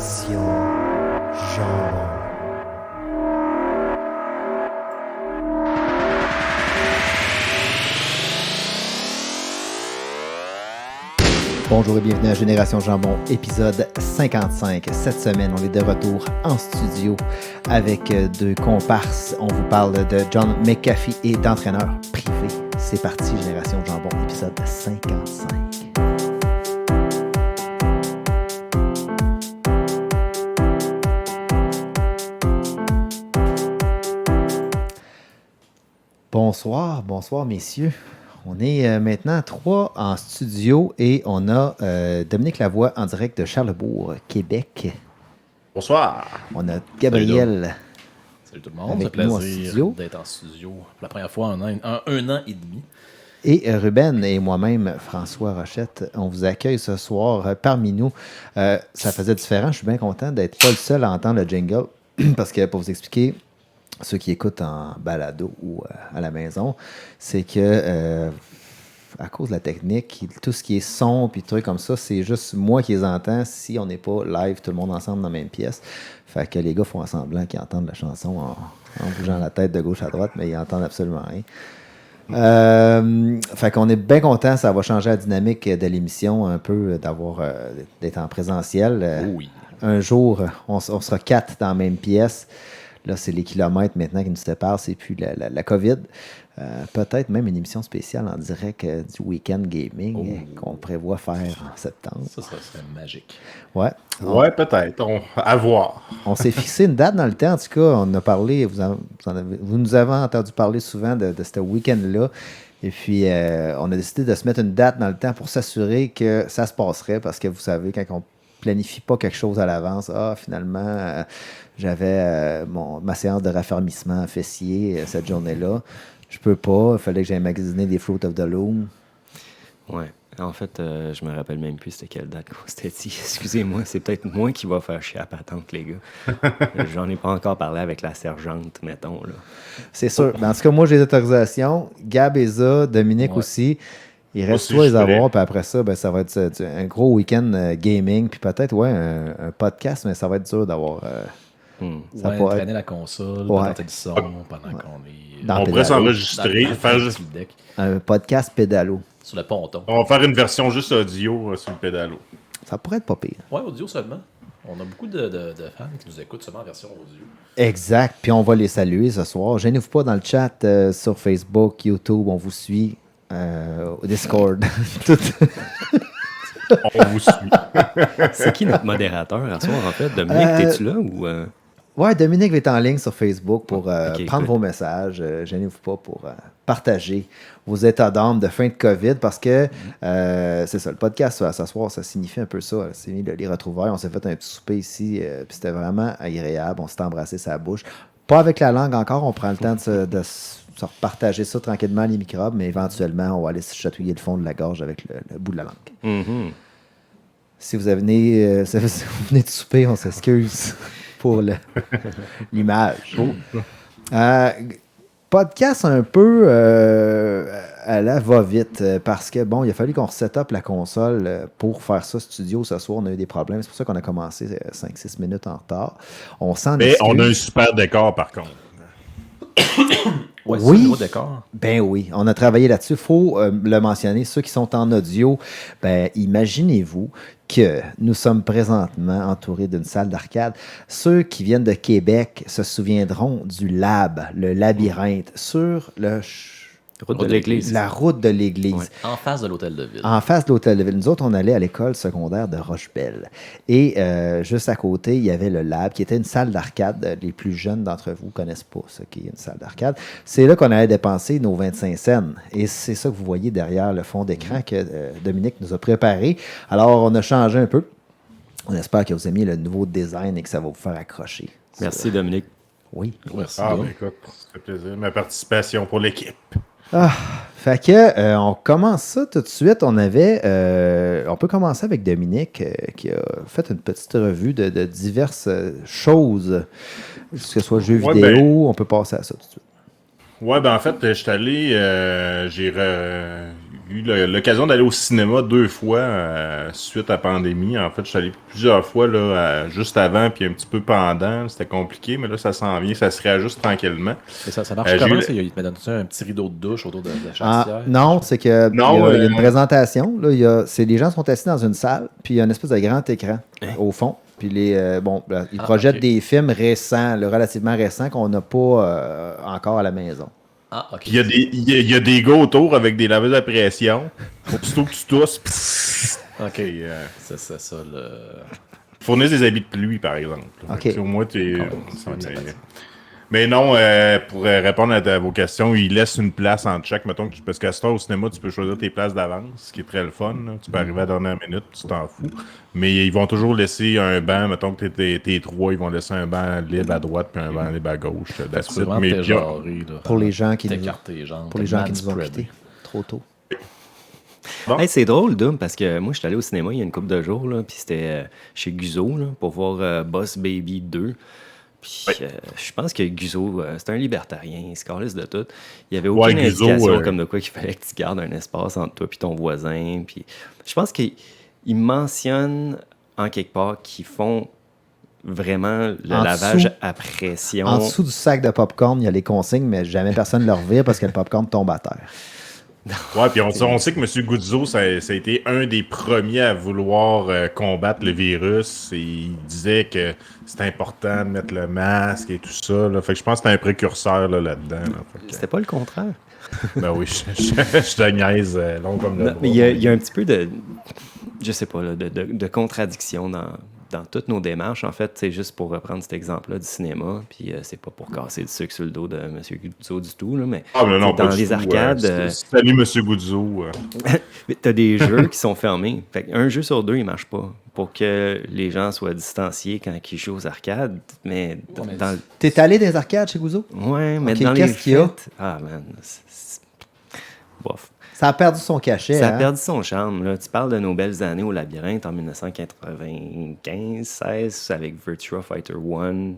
Génération Jambon. Bonjour et bienvenue à Génération Jambon, épisode 55. Cette semaine, on est de retour en studio avec deux comparses. On vous parle de John McAfee et d'entraîneur privé. C'est parti, Génération Jambon, épisode 55. Bonsoir messieurs. On est maintenant 3 en studio et on a Dominique Lavoie en direct de Charlesbourg, Québec. Bonsoir. On a Gabriel. Salut tout le monde, c'est un plaisir d'être en studio pour la première fois en un an et demi. Et Ruben et moi-même, François Rochette, on vous accueille ce soir parmi nous. Ça faisait différent, je suis bien content d'être pas le seul à entendre le jingle parce que pour vous expliquer, ceux qui écoutent en balado ou à la maison, c'est que à cause de la technique, tout ce qui est son puis trucs comme ça, c'est juste moi qui les entends si on n'est pas live tout le monde ensemble dans la même pièce. Fait que les gars font semblant qu'ils entendent la chanson en bougeant la tête de gauche à droite, mais ils entendent absolument rien. Fait qu'on est bien content, ça va changer la dynamique de l'émission un peu, d'être en présentiel. Oui. Un jour, on sera 4 dans la même pièce. Là, c'est les kilomètres maintenant qui nous séparent, c'est plus la COVID. Peut-être même une émission spéciale en direct du Weekend Gaming qu'on prévoit faire en septembre. Ça serait magique. Ouais. Ouais, peut-être. À voir. On s'est fixé une date dans le temps. En tout cas, on a parlé, vous nous avez entendu parler souvent de ce week-end-là. Et puis, on a décidé de se mettre une date dans le temps pour s'assurer que ça se passerait. Parce que vous savez, quand on planifie pas quelque chose à l'avance, finalement, j'avais ma séance de raffermissement fessier cette journée-là. Je peux pas. Il fallait que j'aille magasiner des Fruit of the Loom. Ouais. En fait, je me rappelle même plus c'était quelle date qu'on s'était dit. Excusez-moi, c'est peut-être moi qui va faire chier à patente, les gars. J'en ai pas encore parlé avec la sergente, mettons. Là. C'est sûr. Mais en tout cas, moi, j'ai les autorisations. Gab et ça, Dominique aussi. Il reste toi les avoir, puis après ça, ben, ça va être un gros week-end gaming, puis peut-être, un podcast, mais ça va être dur d'avoir... Ça pourrait traîner la console, pendant le son, pendant qu'on est... On pourrait s'enregistrer, faire juste... Un podcast pédalo. Sur le ponton. On va faire une version juste audio sur le pédalo. Ça pourrait être pas pire. Ouais, audio seulement. On a beaucoup de fans qui nous écoutent seulement en version audio. Exact, puis on va les saluer ce soir. Gênez-vous pas dans le chat sur Facebook, YouTube, on vous suit. Au Discord. On vous suit. C'est qui notre modérateur à soir, en fait? Dominique, t'es-tu là ou... Ouais, Dominique va être en ligne sur Facebook pour prendre vos messages. Gênez-vous pas pour partager vos états d'âme de fin de COVID parce que c'est ça, le podcast ce soir, ça signifie un peu ça. C'est les retrouvailles. On s'est fait un petit souper ici, puis c'était vraiment agréable. On s'est embrassé sa bouche. Pas avec la langue encore, on prend le temps de se repartager ça tranquillement, les microbes, mais éventuellement, on va aller se chatouiller le fond de la gorge avec le bout de la langue. Mm-hmm. Si vous venez de souper, on s'excuse pour l'image. Podcast un peu à la va-vite, parce que, bon, il a fallu qu'on set up la console pour faire ça studio ce soir. On a eu des problèmes. C'est pour ça qu'on a commencé 5-6 minutes en retard. Mais on a un super décor, par contre. Ouais, oui, c'est un gros décor. Ben oui, on a travaillé là-dessus. Il faut le mentionner. Ceux qui sont en audio, ben imaginez-vous que nous sommes présentement entourés d'une salle d'arcade. Ceux qui viennent de Québec se souviendront du lab, le labyrinthe, sur la route de l'église. Ouais. En face de l'hôtel de ville. En face de l'hôtel de ville. Nous autres, on allait à l'école secondaire de Rochebelle. Et juste à côté, il y avait le lab, qui était une salle d'arcade. Les plus jeunes d'entre vous ne connaissent pas ce qu'est une salle d'arcade. C'est là qu'on allait dépenser nos 25 cents. Et c'est ça que vous voyez derrière le fond d'écran que Dominique nous a préparé. Alors, on a changé un peu. On espère que vous aimiez le nouveau design et que ça va vous faire accrocher. Merci, Dominique. Oui. Merci. Ben écoute, ça fait plaisir. Ma participation pour l'équipe. Fait que on commence ça tout de suite. On peut commencer avec Dominique qui a fait une petite revue de diverses choses, que ce soit jeux vidéo, on peut passer à ça tout de suite. Ouais, ben en fait, je suis allé, eu l'occasion d'aller au cinéma 2 fois suite à la pandémie. En fait, je suis allé plusieurs fois là, juste avant puis un petit peu pendant. C'était compliqué, mais là, ça s'en vient. Ça se réajuste tranquillement. Et ça marche comment? Il te donne un petit rideau de douche autour de la chatière? Non, c'est qu'il y a une présentation. Là, les gens sont assis dans une salle, puis il y a une espèce de grand écran au fond. Puis ils projettent des films récents, relativement récents, qu'on n'a pas encore à la maison. Ah, ok. Puis il y a des gars autour avec des laveuses à pression. Aussitôt que tu tousses. Ok. C'est ça le. Fournissent des habits de pluie, par exemple. Ok. Au moins, mais non, pour répondre à vos questions, ils laissent une place entre chaque. Mettons, parce qu'à ce temps, au cinéma, tu peux choisir tes places d'avance, ce qui est très le fun. Là. Tu peux arriver à la dernière minute, tu t'en fous. Mais ils vont toujours laisser un banc. Mettons que t'es 3, ils vont laisser un banc libre à droite puis un banc libre à gauche. Pour les gens qui nous ont quittés trop tôt. Bon. Hey, c'est drôle, Doom, parce que moi, je suis allé au cinéma il y a une couple de jours, puis c'était chez Guzzo là, pour voir Boss Baby 2. Puis je pense que Guzzo, c'est un libertarien, il se calisse de tout. Il n'y avait aucune indication comme de quoi qu'il fallait que tu gardes un espace entre toi et ton voisin. Puis je pense qu'il mentionne en quelque part qu'ils font vraiment le lavage à pression. En dessous du sac de popcorn, il y a les consignes, mais jamais personne ne le revire parce que le popcorn tombe à terre. Ouais, puis on sait que M. Guzzo, ça a été un des premiers à vouloir combattre le virus. Et il disait que c'était important de mettre le masque et tout ça. Là. Fait que je pense que c'était un précurseur là-dedans. C'était pas le contraire. Ben oui, je te niaise long comme le bras. Mais il y a un petit peu de, je sais pas, là, de contradiction dans toutes nos démarches. En fait, c'est juste pour reprendre cet exemple-là du cinéma, puis c'est pas pour casser du sucre sur le dos de M. Guzzo du tout, là, mais non, dans les arcades... Salut M. Guzzo. T'as des jeux qui sont fermés. Fait un jeu sur 2, il marche pas. Pour que les gens soient distanciés quand ils jouent aux arcades, mais... T'es allé dans les arcades chez Guzzo? Ouais, mais dans les fêtes... qu'il y a? Ah, man, bof. Ça a perdu son cachet. Ça a perdu son charme. Là. Tu parles de nos belles années au labyrinthe en 1995-16 avec Virtua Fighter 1.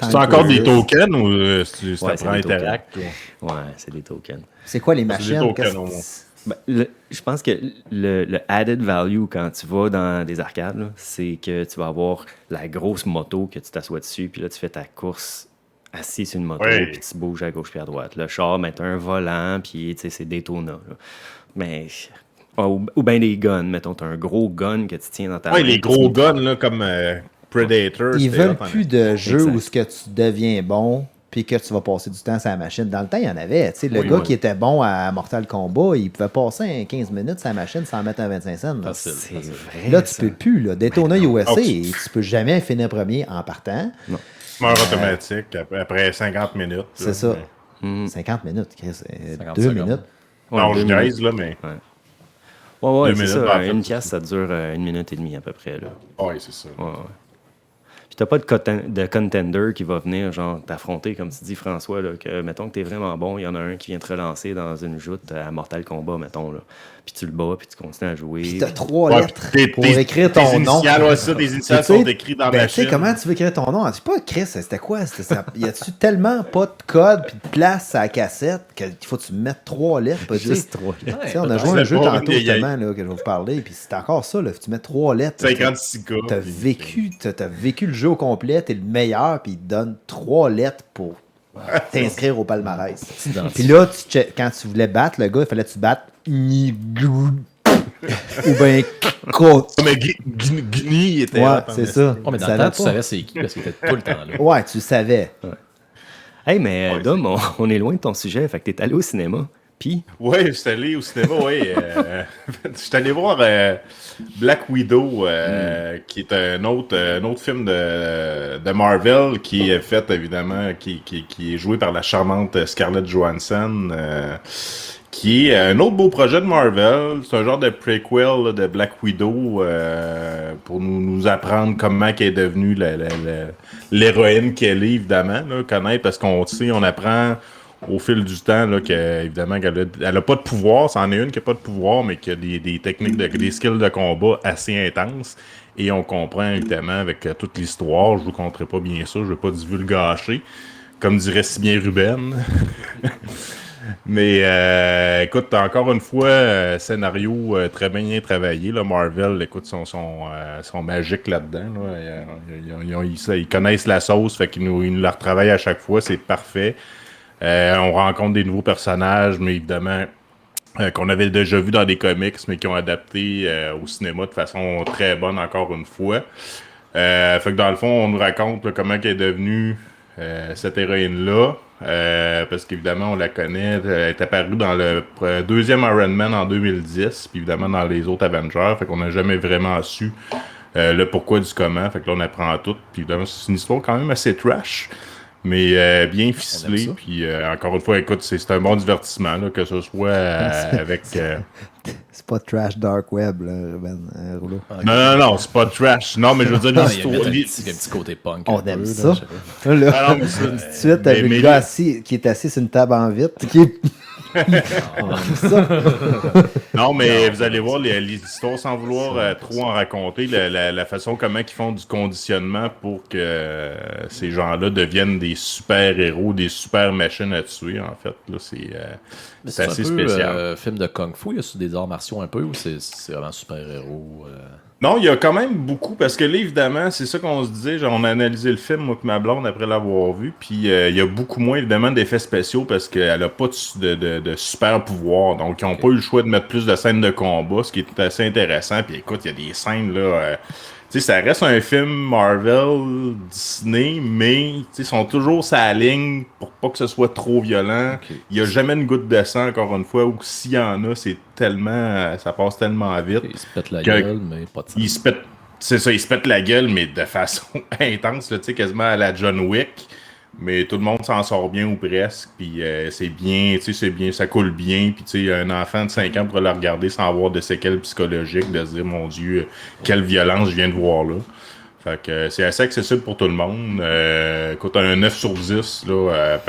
C'est encore des tokens ou ça prend Interact? Ouais, c'est des tokens. C'est quoi les machines? Je pense que le added value quand tu vas dans des arcades, là, c'est que tu vas avoir la grosse moto que tu t'assois dessus, puis là, tu fais ta course assis sur une moto, puis tu bouges à gauche puis à droite. Le char, t'as un volant, puis c'est Daytona. Là. Mais... ou bien des guns. Mettons, t'as un gros gun que tu tiens dans ta main. Ouais, les gros guns, là, comme Predator. Ils veulent plus de jeux où ce que tu deviens bon, puis que tu vas passer du temps sur la machine. Dans le temps, il y en avait. Le gars qui était bon à Mortal Kombat, il pouvait passer 15 minutes sur la machine sans mettre un 25 cents. C'est vrai. Là, tu peux plus. Là. Daytona USA, tu peux jamais finir premier en partant. Non. Mort automatique après 50 minutes. C'est ça. 50 minutes, Chris. 2 minutes. Non, je niaise, là, mais... Ouais, c'est ça. Une pièce, ça dure 1 minute et demie, à peu près. Oui, c'est ça. Ouais. Puis t'as pas de contender qui va venir, genre, t'affronter, comme tu dis, François, là, que, mettons que t'es vraiment bon, il y en a un qui vient te relancer dans une joute à Mortal Kombat, mettons, là. Puis tu le bats, puis tu continues à jouer. Puis t'as 3 lettres pour écrire ton nom. Tes initiales sont écrites dans la machine. Comment tu veux écrire ton nom? C'est pas Chris, c'était quoi? Y a-tu tellement pas de code puis de place à la cassette qu'il faut que tu mettes 3 lettres? Juste 3 lettres. On a joué un jeu tantôt, justement, là, que je vais vous parler, puis c'est encore ça, là. Tu mets 3 lettres. 56 cas. T'as vécu le jeu au complet, t'es le meilleur, puis il te donne 3 lettres pour t'inscrire au palmarès. Puis là, quand tu voulais battre le gars, il fallait que tu battes ou bien mais Gni était là. Ouais, c'est ça. Mais dans le temps, tu savais c'est qui parce qu'il était tout le temps là. Ouais, tu le savais. Hey, mais Dom, on est loin de ton sujet. Fait que t'es allé au cinéma. Puis... Oui, je suis allé au cinéma, oui. Je suis allé voir Black Widow, qui est un autre film de Marvel qui est fait, évidemment, qui est joué par la charmante Scarlett Johansson, qui est un autre beau projet de Marvel. C'est un genre de prequel là, de Black Widow pour nous apprendre comment elle est devenue l'héroïne qu'elle est, évidemment, là, connaître, parce qu'on apprend au fil du temps là, qu'évidemment qu'elle a pas de pouvoir. C'en est une qui n'a pas de pouvoir, mais qui a des techniques, des skills de combat assez intenses. Et on comprend évidemment avec toute l'histoire. Je vous conterai pas bien ça, je ne vais pas divulgacher. Comme dirait si bien Ruben. Mais écoute, encore une fois, scénario très bien travaillé. Là, Marvel, écoute, sont magiques là-dedans. Là. Ils connaissent la sauce, fait qu'ils nous la retravaillent à chaque fois, c'est parfait. On rencontre des nouveaux personnages, mais évidemment, qu'on avait déjà vu dans des comics, mais qui ont adapté au cinéma de façon très bonne, encore une fois. Fait que dans le fond, on nous raconte là, comment elle est devenue cette héroïne-là. Parce qu'évidemment, on la connaît. Elle est apparue dans le deuxième Iron Man en 2010, puis évidemment dans les autres Avengers. Fait qu'on n'a jamais vraiment su le pourquoi du comment. Fait que là, on apprend tout. Puis évidemment, c'est une histoire quand même assez trash, mais bien ficelée. Puis encore une fois, écoute, c'est un bon divertissement, là, que ce soit avec... C'est pas trash dark web, là, Ben Rouleau. Non, c'est pas trash. Non, mais je veux dire, l'histoire... Il y a un petit côté punk. On aime ça. Ah non, mais tout de suite, avec le gars qui est assis sur une table en vitre, qui est... Non, mais vous allez voir les histoires sans vouloir trop en raconter, la façon comment ils font du conditionnement pour que ces gens-là deviennent des super-héros, des super machines à tuer, en fait. Là, c'est assez spécial. Film de Kung Fu, il y a des arts martiaux un peu ou c'est vraiment super-héros? Non, il y a quand même beaucoup, parce que là, évidemment, c'est ça qu'on se disait, genre, on a analysé le film, moi et ma blonde, après l'avoir vu, puis il y a beaucoup moins, évidemment, d'effets spéciaux, parce qu'elle a pas de super pouvoir, donc ils n'ont pas eu le choix de mettre plus de scènes de combat, ce qui est assez intéressant, puis écoute, il y a des scènes, là... tu sais, ça reste un film Marvel, Disney, mais ils sont toujours sur la ligne pour pas que ce soit trop violent. Il n'y a jamais une goutte de sang, encore une fois, ou s'il y en a, c'est tellement, ça passe tellement vite. Il se pète la gueule, mais pas de sang. C'est ça, il se pète la gueule, mais de façon intense, là, quasiment à la John Wick. Mais tout le monde s'en sort bien ou presque, puis c'est bien, ça coule bien, puis un enfant de 5 ans pourrait le regarder sans avoir de séquelles psychologiques, de se dire, mon Dieu, quelle violence je viens de voir là. Fait que c'est assez accessible pour tout le monde. Écoute, un 9 sur 10, là,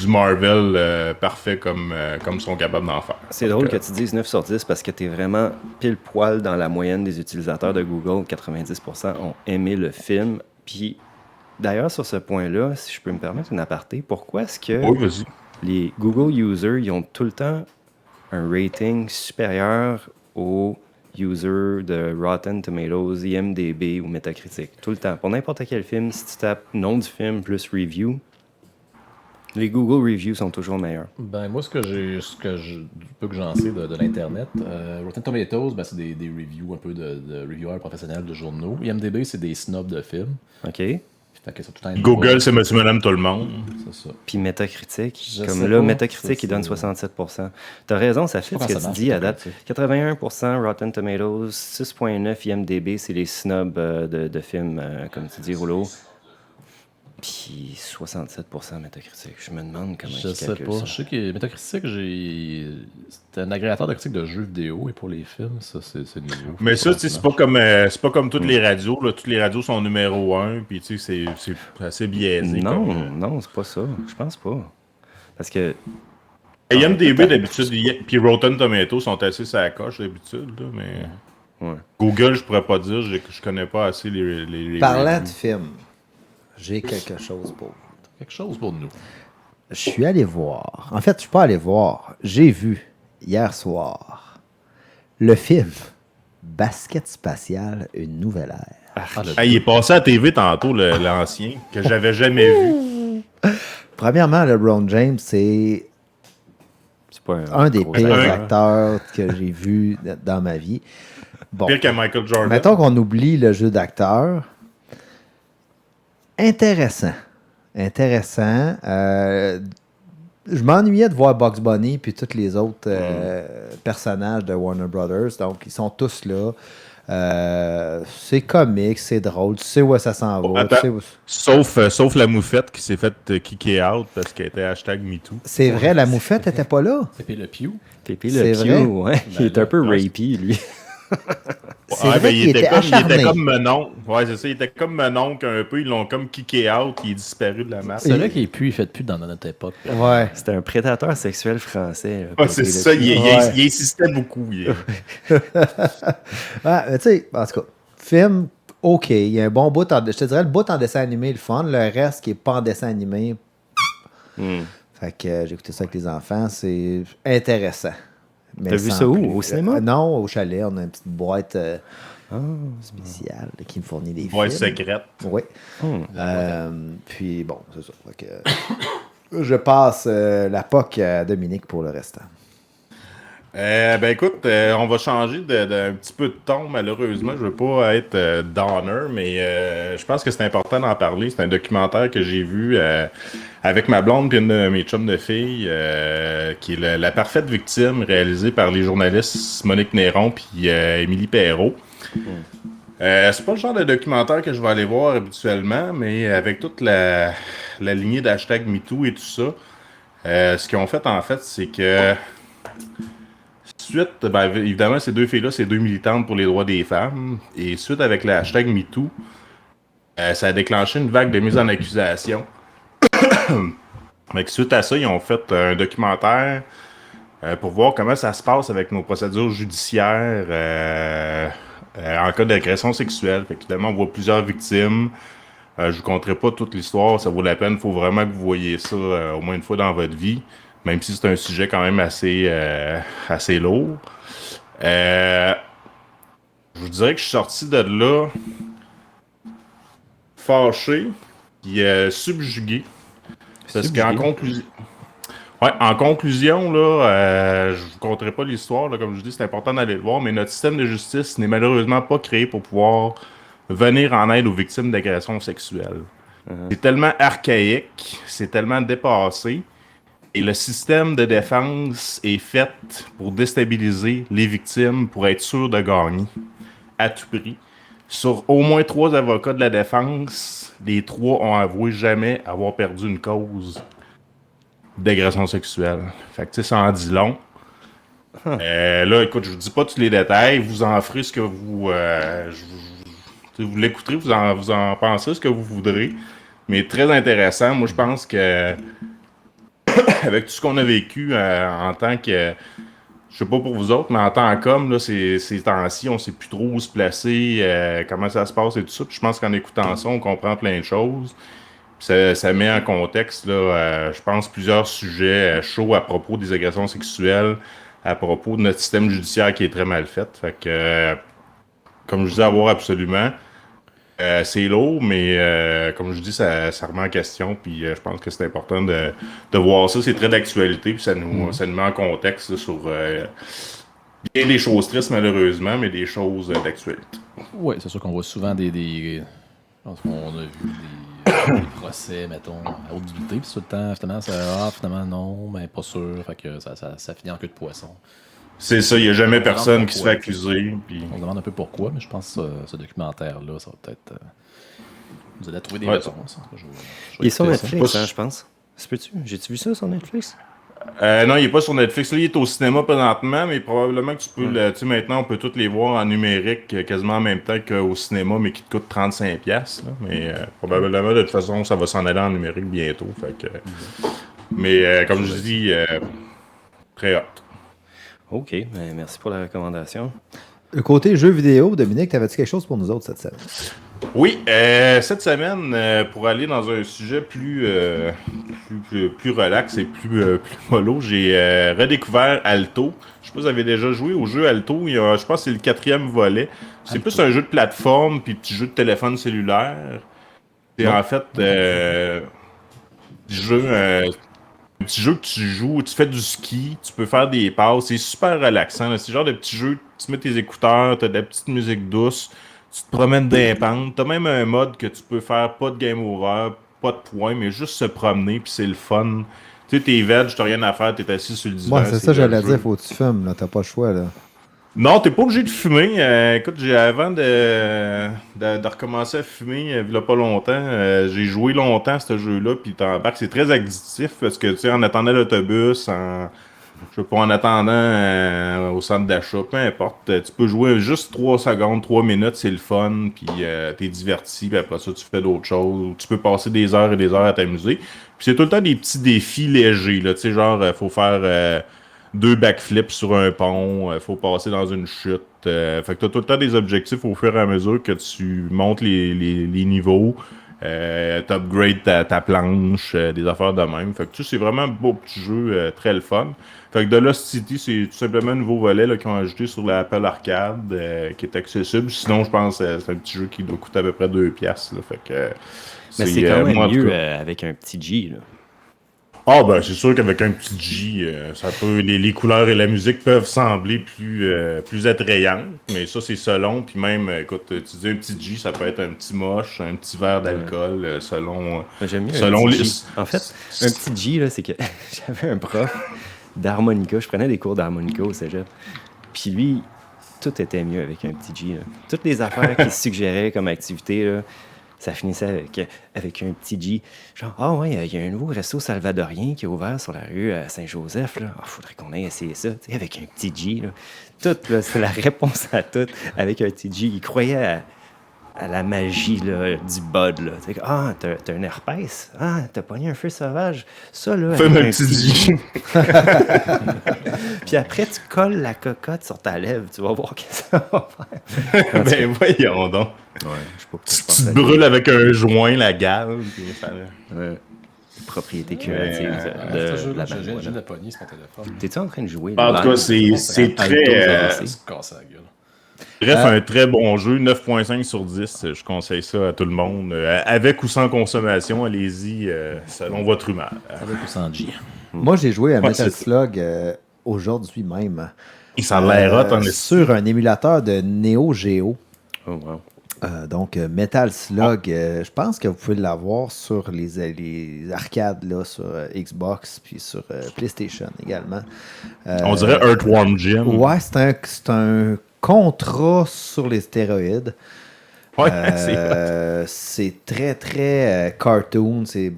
du Marvel parfait comme ils sont capables d'en faire. C'est drôle que tu dises 9 sur 10 parce que tu es vraiment pile poil dans la moyenne des utilisateurs de Google. 90% ont aimé le film, puis... D'ailleurs, sur ce point-là, si je peux me permettre une aparté, pourquoi est-ce que les Google users ils ont tout le temps un rating supérieur aux users de Rotten Tomatoes, IMDb ou Metacritic? Tout le temps. Pour n'importe quel film, si tu tapes nom du film plus review, les Google Reviews sont toujours meilleurs. Ben moi, du peu que j'en sais de l'Internet, Rotten Tomatoes, ben, c'est des reviews un peu de reviewers professionnels de journaux. IMDb, c'est des snobs de films. OK. Google, c'est monsieur, madame, tout le monde. C'est ça. Puis Metacritic, Metacritic, il donne 67%. T'as raison, ça fait ce que tu dis à date. 81% Rotten Tomatoes, 6.9 IMDb, c'est les snobs de films, comme tu dis, Rouleau. Puis 67% Metacritic. Je me demande comment ils calculent ça. Je sais que Metacritic, c'est un agrégateur de critiques de jeux vidéo et pour les films, ça, c'est nouveau. Mais ça, c'est pas comme toutes les radios. Là. Toutes les radios sont numéro 1, puis c'est assez biaisé. Non, c'est pas ça. Je pense pas. Parce que... IMDb, d'habitude, puis Rotten Tomatoes sont assez sur la coche, d'habitude, là, mais... Ouais. Google, je pourrais pas dire, je connais pas assez les Parlant de film, j'ai quelque chose pour vous. Quelque chose pour nous. Je suis allé voir. En fait, je suis pas allé voir. J'ai vu hier soir le film Basket Spatial, une nouvelle ère. Il est passé à TV tantôt, l'ancien, que j'avais jamais vu. Premièrement, LeBron James, c'est pas un des pires acteurs que j'ai vu dans ma vie. Bon, pire que Michael Jordan. Mettons qu'on oublie le jeu d'acteur. Intéressant. Je m'ennuyais de voir Bugs Bunny puis tous les autres personnages de Warner Brothers. Donc, ils sont tous là. C'est comique, c'est drôle. Tu sais où ça s'en va. Attends, sauf la moufette qui s'est fait kicker out parce qu'elle était #MeToo. C'est vrai, la moufette n'était pas là. Pépé Le Pew. Pépé Le Pew, ouais. Il est un peu rapey, lui. Il était comme Menon. Ouais, c'est ça. Il était comme Menon un peu. Ils l'ont comme kické out. Il est disparu de la masse. C'est là qu'il est plus, il fait plus dans notre époque. Ouais. C'était un prédateur sexuel français. C'est ça. Il insistait beaucoup. Mais tu sais, en tout cas, film, OK. Il y a un bon bout. Je te dirais, le bout en dessin animé, le fun. Le reste qui n'est pas en dessin animé. Fait Fait que j'ai écouté ça avec les enfants. C'est intéressant. Mais T'as vu sans ça où? plus. Au cinéma? Non, au chalet. On a une petite boîte spéciale qui me fournit des Voix films. secrète. Oui. Puis bon, c'est ça. Fait que, je passe la POC à Dominique pour le restant. Ben écoute, on va changer d'un petit peu de ton, malheureusement. Je veux pas être downer, mais je pense que c'est important d'en parler. C'est un documentaire que j'ai vu avec ma blonde et une de mes chums de filles, qui est la parfaite victime, réalisé par les journalistes Monique Néron et Émilie Perrault. C'est pas le genre de documentaire que je vais aller voir habituellement, mais avec toute la lignée d'hashtag MeToo et tout ça, ce qu'ils ont fait en fait, c'est que suite, ben, évidemment, ces deux filles-là, c'est deux militantes pour les droits des femmes. Et suite avec le hashtag MeToo, ça a déclenché une vague de mise en accusation. Donc, suite à ça, ils ont fait un documentaire pour voir comment ça se passe avec nos procédures judiciaires en cas d'agression sexuelle. Fait qu'évidemment, on voit plusieurs victimes. Je ne vous conterai pas toute l'histoire, ça vaut la peine. Il faut vraiment que vous voyez ça au moins une fois dans votre vie. Même si c'est un sujet quand même assez lourd. Je vous dirais que je suis sorti de là fâché et subjugué. Parce qu'en conclusion... Ouais, en conclusion, là, je vous conterai pas l'histoire. Là, comme je dis, c'est important d'aller le voir, mais notre système de justice n'est malheureusement pas créé pour pouvoir venir en aide aux victimes d'agressions sexuelles. C'est tellement archaïque, c'est tellement dépassé. Et le système de défense est fait pour déstabiliser les victimes pour être sûr de gagner à tout prix. Sur au moins 3 avocats de la défense, les 3 ont avoué jamais avoir perdu une cause d'agression sexuelle. Fait que tu sais, ça en dit long. Là, écoute, je vous dis pas tous les détails, vous en ferez ce que vous... vous l'écouterez, vous en pensez ce que vous voudrez. Mais très intéressant. Moi, je pense que avec tout ce qu'on a vécu en tant que, je sais pas pour vous autres, mais en tant qu'homme, là, ces temps-ci, on sait plus trop où se placer, comment ça se passe et tout ça. Puis je pense qu'en écoutant ça, on comprend plein de choses. Puis ça met en contexte, là, je pense, plusieurs sujets chauds à propos des agressions sexuelles, à propos de notre système judiciaire qui est très mal fait. Fait que, comme je dis, à voir absolument. C'est lourd, mais comme je dis, ça remet en question. Puis je pense que c'est important de voir ça. C'est très d'actualité. Puis ça nous met en contexte là, sur bien des choses tristes, malheureusement, mais des choses d'actualité. Oui, c'est sûr qu'on voit souvent je pense qu'on a vu des procès, mettons, à haute utilité. Puis tout le temps, finalement, non, mais pas sûr. Fait que ça finit en queue de poisson. C'est ça, il n'y a jamais personne qui se fait accuser. Puis... On se demande un peu pourquoi, mais je pense que ce documentaire-là, ça va peut-être nous aider à trouver des réponses. Il est sur Netflix, je pense. Peux-tu? J'ai-tu vu ça sur Netflix? Non, il n'est pas sur Netflix. Là, il est au cinéma présentement, mais probablement que tu peux... Tu sais, maintenant, on peut tous les voir en numérique quasiment en même temps qu'au cinéma, mais qui te coûte 35$. Là. Mais probablement, de toute façon, ça va s'en aller en numérique bientôt. Fait que, mais comme je dis, très hot. OK, ben, merci pour la recommandation. Le côté jeux vidéo, Dominique, t'avais-tu quelque chose pour nous autres cette semaine? Oui, cette semaine, pour aller dans un sujet plus relax et plus mollo, j'ai redécouvert Alto. Je sais pas si vous avez déjà joué au jeu Alto. Je pense que c'est le 4e volet. C'est plus un jeu de plateforme puis petit jeu de téléphone cellulaire. C'est en fait un petit jeu que tu joues, tu fais du ski, tu peux faire des passes, c'est super relaxant. Là. C'est le genre de petit jeu, tu mets tes écouteurs, tu as de la petite musique douce, tu te promènes des pentes, tu as même un mode que tu peux faire pas de game over, pas de points, mais juste se promener, puis c'est le fun. Tu sais, t'es veg, t'as rien à faire, t'es assis sur le divan. Ouais, c'est ça, j'allais dire, faut que tu fumes, là, t'as pas le choix, là. Non, t'es pas obligé de fumer. Écoute, avant de recommencer à fumer, il y a pas longtemps, j'ai joué longtemps à ce jeu-là, puis t'embarques, c'est très addictif parce que, tu sais, en attendant l'autobus, je sais pas, en attendant au centre d'achat, peu importe, tu peux jouer juste 3 secondes, 3 minutes, c'est le fun, puis t'es diverti, puis après ça, tu fais d'autres choses, tu peux passer des heures et des heures à t'amuser. Puis c'est tout le temps des petits défis légers, là, tu sais, genre, faut faire 2 backflips sur un pont, faut passer dans une chute. Fait que t'as tout le temps des objectifs au fur et à mesure que tu montes les niveaux. t'upgrades ta planche, des affaires de même. Fait que tu sais, c'est vraiment un beau petit jeu, très le fun. Fait que The Lost City, c'est tout simplement un nouveau volet là, qu'ils ont ajouté sur l'Apple Arcade, qui est accessible. Sinon, je pense que c'est un petit jeu qui doit coûter à peu près 2$. Là. Fait que, Mais c'est quand même moi, en tout mieux cas- avec un petit G. Là. Ah ben c'est sûr qu'avec un petit G, ça peut les couleurs et la musique peuvent sembler plus attrayantes, mais ça c'est selon, puis même écoute, tu dis un petit G, ça peut être un petit moche, un petit verre d'alcool, selon Moi, j'aime mieux selon un les. petit G. En fait, un petit G, là, c'est que j'avais un prof d'harmonica. Je prenais des cours d'harmonica au cégep. Puis lui, tout était mieux avec un petit G. Là. Toutes les affaires qu'il suggérait comme activité, là, ça finissait avec un petit G. Genre, ah ouais, il y a un nouveau resto salvadorien qui est ouvert sur la rue Saint-Joseph. Là. Ah, faudrait qu'on aille essayer ça. Tu sais, avec un petit G. Là. Tout, là, c'est la réponse à tout avec un petit G. Il croyait à la magie là, du bud. Là. Tu sais, ah, t'as un herpès. Ah, t'as pogné un feu sauvage. Ça, là, Fais-moi avec un petit G. Puis après, tu colles la cocotte sur ta lèvre. Tu vas voir qu'est-ce que ça va faire. Ben voyons donc. Ouais, je sais pas pourquoi je Tu pense te à brûles avec un joint la gale. Puis ça... Ouais. Propriété curative Ce de jeu-là, la j'ai marijuana. de pogner sur mon téléphone. T'es-tu en train de jouer? En tout cas, c'est très. C'est cassé la gueule. Bref, un très bon jeu, 9.5 sur 10. Je conseille ça à tout le monde. Avec ou sans consommation, allez-y, selon votre humeur. Avec ou sans G. Moi, j'ai joué à Ouais, Metal c'est Slug aujourd'hui même. Il s'en l'air hot, en sur un émulateur de Neo Geo. Oh, wow. Donc, Metal Slug, je pense que vous pouvez l'avoir sur les arcades, là, sur Xbox, puis sur PlayStation également. On dirait Earthworm Jim. Ouais, c'est un contrat sur les stéroïdes. Ouais, c'est C'est très, très cartoon. C'est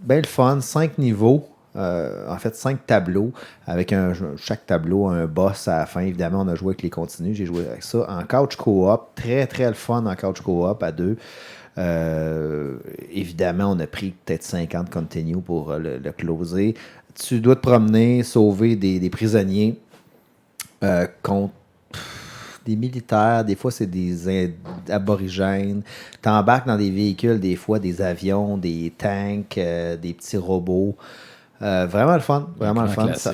bien le fun. 5 niveaux. En fait, 5 tableaux. Avec chaque tableau un boss à la fin. Évidemment, on a joué avec les continues. J'ai joué avec ça en couch co-op. Très, très le fun en couch co-op à deux. Évidemment, on a pris peut-être 50 continues pour le closer. Tu dois te promener, sauver des prisonniers contre des militaires, des fois c'est des aborigènes. T'embarques dans des véhicules, des fois des avions, des tanks, des petits robots. Vraiment le fun, vraiment le fun. Ça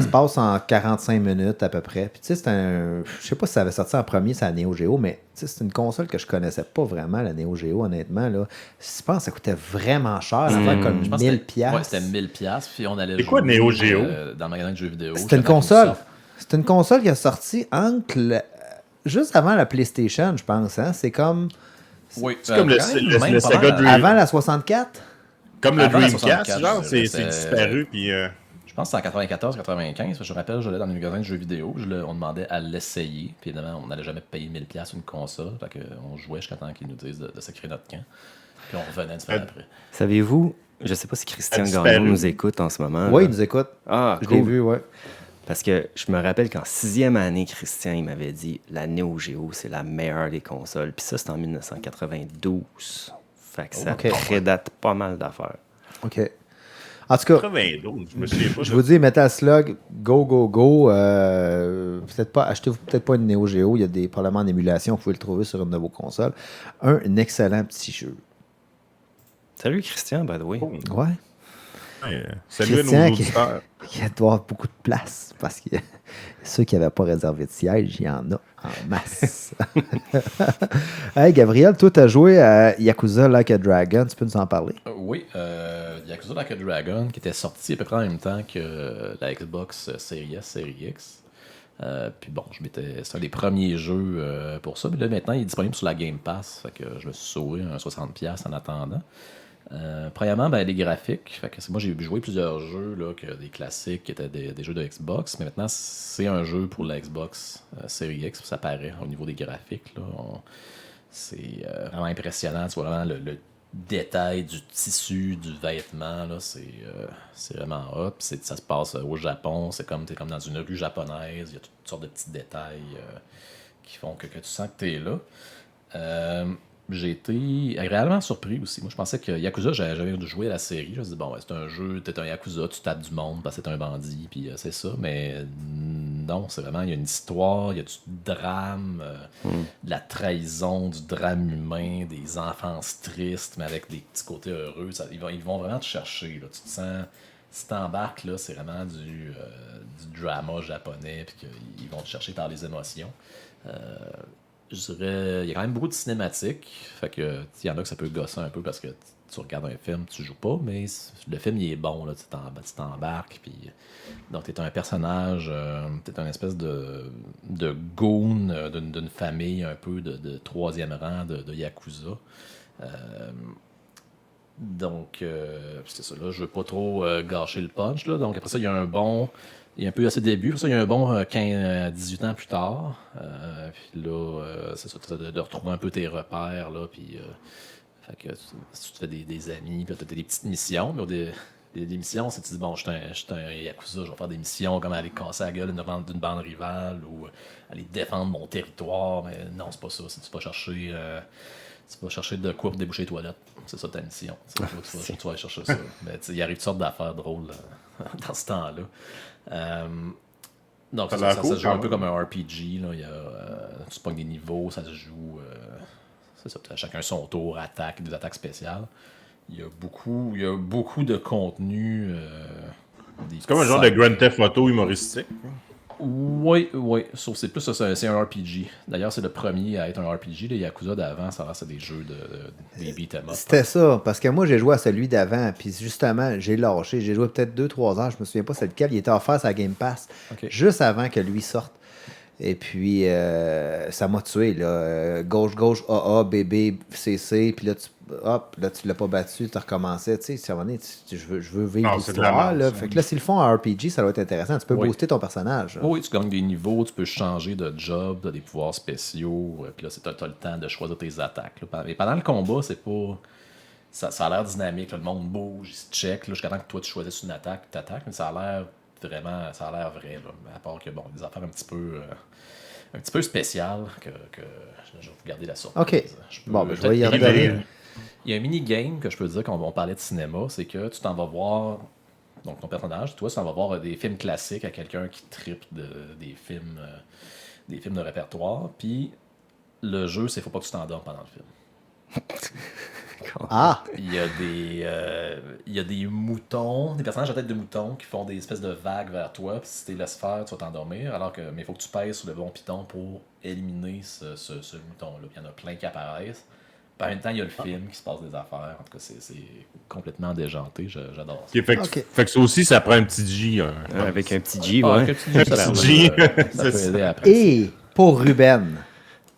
se passe en 45 minutes à peu près. Puis tu sais, je sais pas si ça avait sorti en premier, c'est la Neo Geo, mais c'est une console que je connaissais pas vraiment, la Neo Geo, honnêtement. Là. Je pense que ça coûtait vraiment cher, ça coûtait comme 1000$. Ouais, c'était 1000$, puis on allait C'est quoi Neo Geo? Dans le magasin de jeux vidéo. C'était une console. C'était une console qui a sorti juste avant la PlayStation, je pense. Hein? C'est comme... Oui, C'est comme le Sega Dream. Avant la 64? Comme le Avant la Dreamcast, 64, genre, c'est c'est- disparu. Puis, Je pense que c'est en 94-95. Je me rappelle, j'allais dans les magasins de jeux vidéo. On demandait à l'essayer. Puis évidemment, on n'allait jamais payer 1000$ une console. Fait qu'on jouait jusqu'à temps qu'ils nous disent de sacrer notre camp. Puis on revenait une semaine après. Savez-vous, je sais pas si Christian disparu. Gagnon nous écoute en ce moment. Oui, là. il nous écoute. Ah, Je l'ai cool. vu, ouais. Parce que je me rappelle qu'en 6e année, Christian, il m'avait dit la Neo Geo, c'est la meilleure des consoles. Puis ça, c'était en 1992. Fait que ça Ok. prédate pas mal d'affaires. OK. En tout cas, 92, je me souviens pas. je vous dis, Metal Slug, go, go, go. Achetez-vous peut-être pas une Neo Geo. Il y a probablement en émulation. Vous pouvez le trouver sur une de vos consoles. Un excellent petit jeu. Salut Christian, by the way. Ouais. Salut à Christian nos qui- auditeurs. Il doit y avoir beaucoup de place parce que ceux qui n'avaient pas réservé de siège, il y en a en masse. Hey, Gabriel, toi, tu as joué à Yakuza Like a Dragon. Tu peux nous en parler? Oui, Yakuza Like a Dragon, qui était sorti à peu près en même temps que la Xbox Series S, Series X. Puis bon, c'est un des premiers jeux pour ça. Mais là, maintenant, il est disponible sur la Game Pass. Fait que je me suis sauvé un 60$ en attendant. Premièrement, les graphiques. Fait que moi, j'ai joué plusieurs jeux, là, des classiques qui étaient des jeux de Xbox. Mais maintenant, c'est un jeu pour la Xbox Series X. Ça paraît au niveau des graphiques. Là, c'est vraiment impressionnant. Tu vois vraiment le détail du tissu, du vêtement. Là, c'est vraiment hot. Puis ça se passe au Japon. T'es comme dans une rue japonaise. Il y a toutes sortes de petits détails qui font que tu sens que tu es là. J'ai été agréablement surpris aussi. Moi, je pensais que Yakuza, j'avais joué à la série. Je me suis dit, bon, c'est un jeu, t'es un Yakuza, tu tapes du monde parce que t'es un bandit, puis c'est ça. Mais non, c'est vraiment, il y a une histoire, il y a du drame, de la trahison, du drame humain, des enfances tristes, mais avec des petits côtés heureux. Ils vont vraiment te chercher, là. Tu te sens, si t'embarques, là, c'est vraiment du drama japonais, puis qu'ils vont te chercher par les émotions. Je dirais, il y a quand même beaucoup de cinématiques, fait que il y en a que ça peut gosser un peu parce que tu regardes un film, tu joues pas, mais le film il est bon, là, tu t'embarques, puis donc t'es un personnage, t'es un espèce de goon d'une famille un peu de troisième rang de Yakuza. Donc, c'est ça, là, je veux pas trop gâcher le punch, là, donc après ça, il y a un peu à ses débuts, après ça, il y a un bon 18 ans plus tard, puis là, c'est ça, de retrouver un peu tes repères, là, puis... fait que si tu te fais des amis, puis tu as des petites missions, mais des missions, c'est tu dis, bon, je suis un Yakuza, je vais faire des missions comme aller casser la gueule d'une bande rivale ou aller défendre mon territoire, mais non, c'est pas ça. Si tu vas chercher de quoi pour déboucher les toilettes, c'est ça ta mission. Tu vas aller chercher ça. Mais il arrive toutes sortes d'affaires drôles dans ce temps-là. Donc, ça se joue un peu comme un RPG. Là. Tu pognes des niveaux, ça se joue. C'est ça, chacun son tour, des attaques spéciales. Il y a beaucoup de contenu. C'est comme un genre de Grand Theft Auto humoristique. Oui, sauf c'est plus ça, c'est un RPG. D'ailleurs, c'est le premier à être un RPG. Les Yakuza d'avant, ça c'est des jeux des beat'em up. C'était ça, parce que moi j'ai joué à celui d'avant, puis justement, j'ai lâché. J'ai joué peut-être 2-3 heures, je me souviens pas c'est lequel. Il était offert sur la Game Pass, juste avant que lui sorte. Et puis, ça m'a tué, là. Gauche, AA, BB, CC, puis là, tu l'as pas battu, tu recommençais. Tu sais, à un moment donné, je veux vivre l'histoire, là. Fait que là, s'ils le font en RPG, ça va être intéressant. Tu peux booster ton personnage. Oui, tu gagnes des niveaux, tu peux changer de job, tu as des pouvoirs spéciaux, puis là, tu as le temps de choisir tes attaques. Là. Mais pendant le combat, c'est pas... Ça a l'air dynamique, là. Le monde bouge, il se check, là, jusqu'à temps que toi, tu choisisses une attaque, tu t'attaques, mais ça a l'air vrai, là. À part que, bon, des affaires un petit peu spéciales que je vais vous garder la surprise. OK. Je vais y regarder. Il y a un mini-game que je peux dire quand on parlait de cinéma, c'est que tu t'en vas voir, donc ton personnage, toi, tu t'en vas voir des films classiques à quelqu'un qui trippe des films de répertoire, puis le jeu, c'est faut pas que tu t'endormes pendant le film. Il y a des moutons, des personnages à tête de moutons qui font des espèces de vagues vers toi, puis si tu les laisses faire, tu vas t'endormir, mais il faut que tu pèses sur le bon piton pour éliminer ce mouton-là. Il y en a plein qui apparaissent. Puis en même temps, il y a le film qui se passe des affaires. En tout cas, c'est complètement déjanté. J'adore ça. Fait que ça aussi, ça prend un petit G. Avec un petit G, ouais. Avec un petit G, ça peut aider après. Et pour Ruben,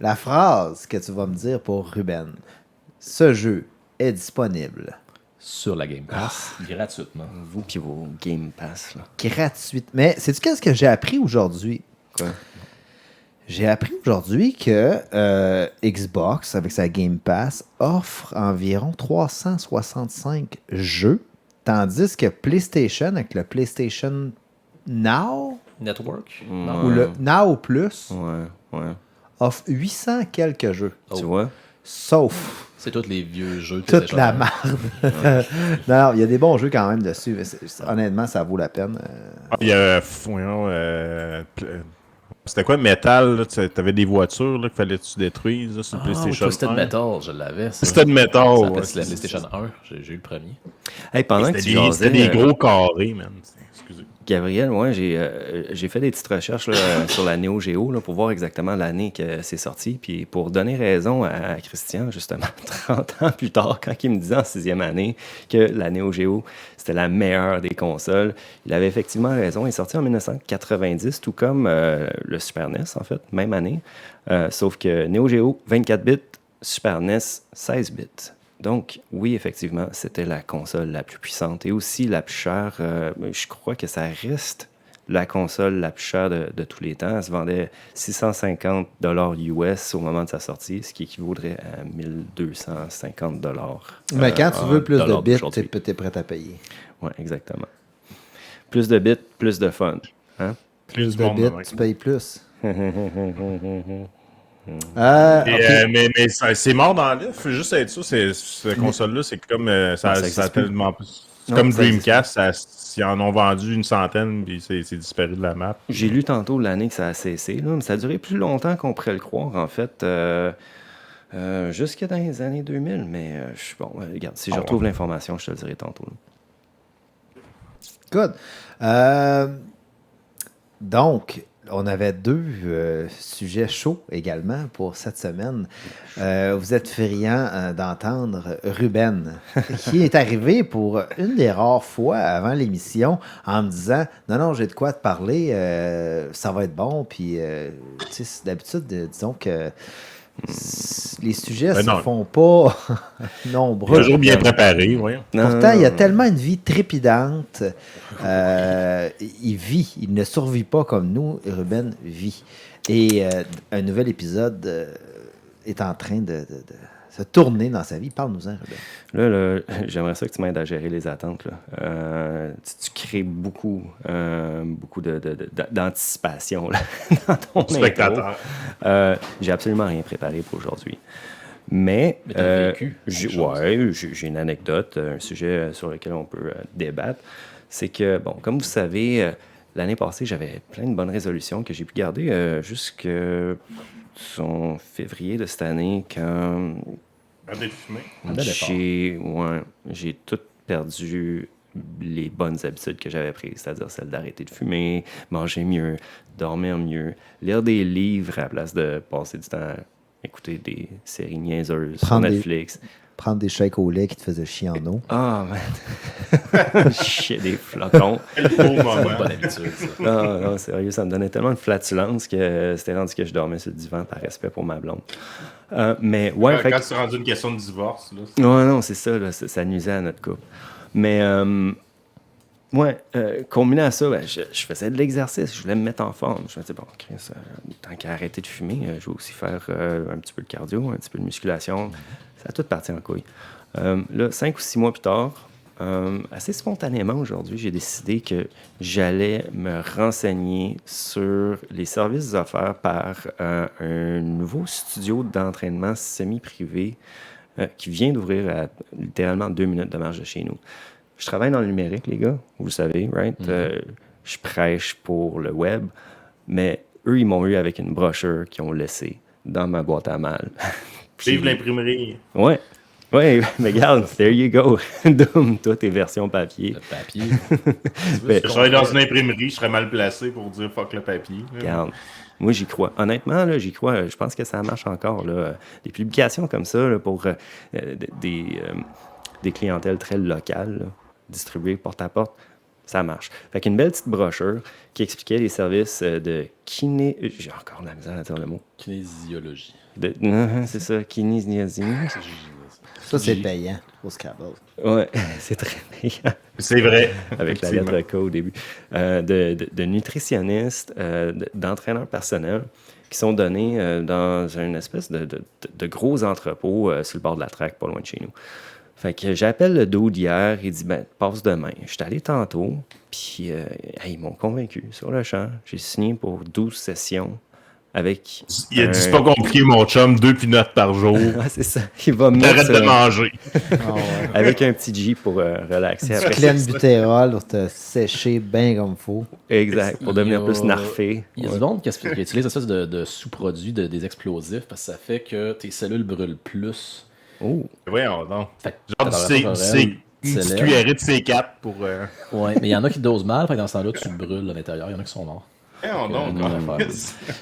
la phrase que tu vas me dire pour Ruben, ce jeu est disponible sur la Game Pass, gratuitement. Vous puis vos Game Pass. Là. Gratuite. Mais sais-tu qu'est-ce que j'ai appris aujourd'hui? Quoi? J'ai appris aujourd'hui que Xbox, avec sa Game Pass, offre environ 365 jeux, tandis que PlayStation, avec le PlayStation Now, Network, ou le Now Plus, offre 800 quelques jeux. Tu vois? Sauf... C'est tous les vieux jeux. Toute la merde. Non, il y a des bons jeux quand même dessus. Mais honnêtement, ça vaut la peine. Il y a... C'était quoi, Metal? Tu avais des voitures qu'il fallait que tu détruises là, sur PlayStation 1. Twisted Metal, je l'avais. Twisted Metal, ça s'appelle la PlayStation 1. J'ai eu le premier. Hey, pendant que tu jasais... C'était des gros carrés, man. Excusez. Gabriel, j'ai fait des petites recherches là, sur la Neo Geo là, pour voir exactement l'année que c'est sorti. Puis pour donner raison à Christian, justement, 30 ans plus tard, quand il me disait en 6e année que la Neo Geo, c'était la meilleure des consoles, il avait effectivement raison. Il est sorti en 1990, tout comme le Super NES, en fait, même année. Sauf que Neo Geo, 24 bits, Super NES, 16 bits. Donc, oui, effectivement, c'était la console la plus puissante et aussi la plus chère. Je crois que ça reste la console la plus chère de tous les temps. Elle se vendait 650 $ US au moment de sa sortie, ce qui équivaudrait à 1250 $. Mais quand tu veux plus de bits, tu es prêt à payer. Oui, exactement. Plus de bits, plus de fun. Hein? Plus de bits, tu payes plus. Okay. Mais c'est mort dans l'œuf. Faut juste être sûr, cette console-là, c'est comme ça a tellement plus. C'est comme Dreamcast, s'ils en ont vendu une centaine, puis c'est disparu de la map. J'ai lu tantôt l'année que ça a cessé, là, mais ça a duré plus longtemps qu'on pourrait le croire, en fait. Jusque dans les années 2000, mais bon, regarde, si je retrouve l'information, je te le dirai tantôt. Good. Donc, on avait deux sujets chauds également pour cette semaine. Vous êtes friand d'entendre Ruben, qui est arrivé pour une des rares fois avant l'émission en me disant « Non, j'ai de quoi te parler, ça va être bon. » Puis, tu sais, d'habitude, disons que les sujets ne se font pas nombreux. Toujours bien préparé, oui. Pourtant, il a tellement une vie trépidante. Il vit, il ne survit pas comme nous. Ruben vit. Et un nouvel épisode est en train de se tourner dans sa vie. Parle-nous-en, Ruben. Là, j'aimerais ça que tu m'aides à gérer les attentes. Là. Tu crées beaucoup d'anticipation là, dans ton spectateur. J'ai absolument rien préparé pour aujourd'hui. Mais j'ai une anecdote, un sujet sur lequel on peut débattre. C'est que, bon, comme vous savez, l'année passée, j'avais plein de bonnes résolutions que j'ai pu garder jusqu'en février de cette année, quand j'ai tout perdu les bonnes habitudes que j'avais prises, c'est-à-dire celle d'arrêter de fumer, manger mieux, dormir mieux, lire des livres à la place de passer du temps à écouter des séries niaiseuses sur Netflix. Prendre des shakes au lait qui te faisaient chier en eau. Ah, man! Chier des flocons. Quel beau moment. Bonne habitude, ça. Non, sérieux, ça me donnait tellement de flatulence que c'était rendu que je dormais sur le divan par respect pour ma blonde. Mais ouais, quand c'est rendu une question de divorce, là. Non, c'est ça, là, ça nuisait à notre couple. Mais combiné à ça, je faisais de l'exercice, je voulais me mettre en forme. Je me disais, bon, Chris, tant qu'à arrêter de fumer, je vais aussi faire un petit peu de cardio, un petit peu de musculation. Ça a tout parti en couille. Là, 5 ou 6 mois plus tard, assez spontanément aujourd'hui, j'ai décidé que j'allais me renseigner sur les services offerts par un nouveau studio d'entraînement semi-privé qui vient d'ouvrir à littéralement 2 minutes de marche de chez nous. Je travaille dans le numérique, les gars, vous le savez, right? Je prêche pour le web, mais eux, ils m'ont eu avec une brochure qu'ils ont laissée dans ma boîte à mal. Vive l'imprimerie! Ouais, mais regarde, there you go. Doom, toi, tes versions papier. Le papier. Je travaille dans une imprimerie, je serais mal placé pour dire fuck le papier. Regarde, moi, j'y crois. Honnêtement, là, j'y crois. Je pense que ça marche encore. Là. Des publications comme ça là, pour des clientèles très locales, là, distribuées porte à porte, ça marche. Fait qu'une belle petite brochure qui expliquait les services de J'ai encore de la misère à dire le mot. Kinésiologie. C'est ça, kinésiologie. Ça, c'est payant au Scrabble. Ouais, c'est très payant. C'est vrai. Avec la lettre K au début. De nutritionnistes, d'entraîneurs personnels qui sont donnés dans une espèce de gros entrepôt sur le bord de la traque, pas loin de chez nous. Fait que j'appelle le dude hier, il dit passe demain. Je suis allé tantôt, puis ils m'ont convaincu sur le champ. J'ai signé pour 12 sessions avec. Il a dit c'est pas compliqué, mon chum, 2 peanuts par jour. Ouais, c'est ça. Il va me Arrête de manger. Avec un petit G pour relaxer. Du clenbutérol pour te sécher bien comme il faut. Exact, pour devenir plus narfé. Il y a du monde qui utilise une espèce de sous-produit des explosifs parce que ça fait que tes cellules brûlent plus. Oh. Voyons donc. Genre une petite cuillerée de C4 pour... Ouais, mais il y en a qui dosent mal, fait que dans ce temps-là, tu brûles à l'intérieur. Il y en a qui sont morts. Voyons donc.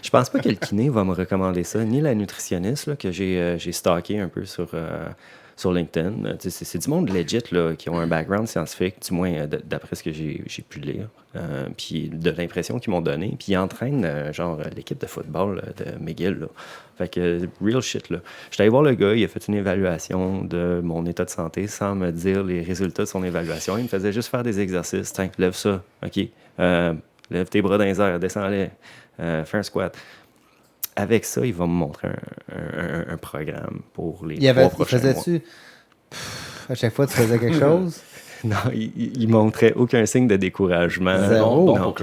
Je pense pas que le kiné va me recommander ça, ni la nutritionniste là, que j'ai stalké un peu sur LinkedIn. C'est du monde legit là, qui ont un background scientifique, du moins d'après ce que j'ai pu lire. Puis de l'impression qu'ils m'ont donné. Puis ils entraînent l'équipe de football de McGill. Là. Fait que real shit là. Je suis allé voir le gars, il a fait une évaluation de mon état de santé sans me dire les résultats de son évaluation. Il me faisait juste faire des exercices. Tiens, lève ça. OK. Lève tes bras dans les airs, descends-les. Fais un squat. Avec ça, il va me montrer un programme pour les 3 prochains mois. Faisais-tu... à chaque fois, tu faisais quelque chose? Non, il montrait aucun signe de découragement.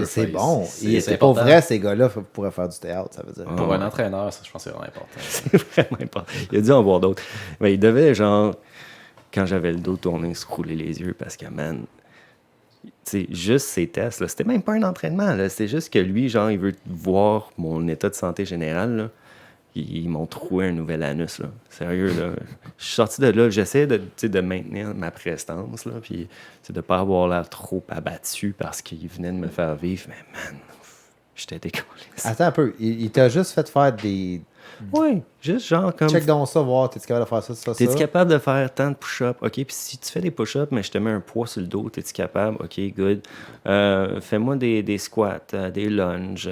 C'est bon. C'est pas vrai, ces gars-là pourraient faire du théâtre, ça veut dire. Pour un entraîneur, ça, je pense que c'est vraiment important. C'est vraiment important. Il a dû en voir d'autres. Mais il devait, quand j'avais le dos tourné, se rouler les yeux parce que, man, sais, juste ces tests, là, c'était même pas un entraînement. Là, c'est juste que lui, genre, il veut voir mon état de santé général. Là. Ils m'ont troué un nouvel anus. Là. Sérieux, là. Je suis sorti de là. J'essaie de maintenir ma prestance. Là, puis de ne pas avoir l'air trop abattu parce qu'il venait de me faire vivre. Mais man, j'étais décollé. Attends un peu. Il t'a juste fait faire des. Oui, juste genre comme. Check donc ça, voir. T'es-tu capable de faire ça, ça, T'es-tu ça? capable de faire tant de push-ups? OK, puis si tu fais des push-ups, mais je te mets un poids sur le dos, t'es-tu capable? OK, good. Fais-moi des squats, des lunges.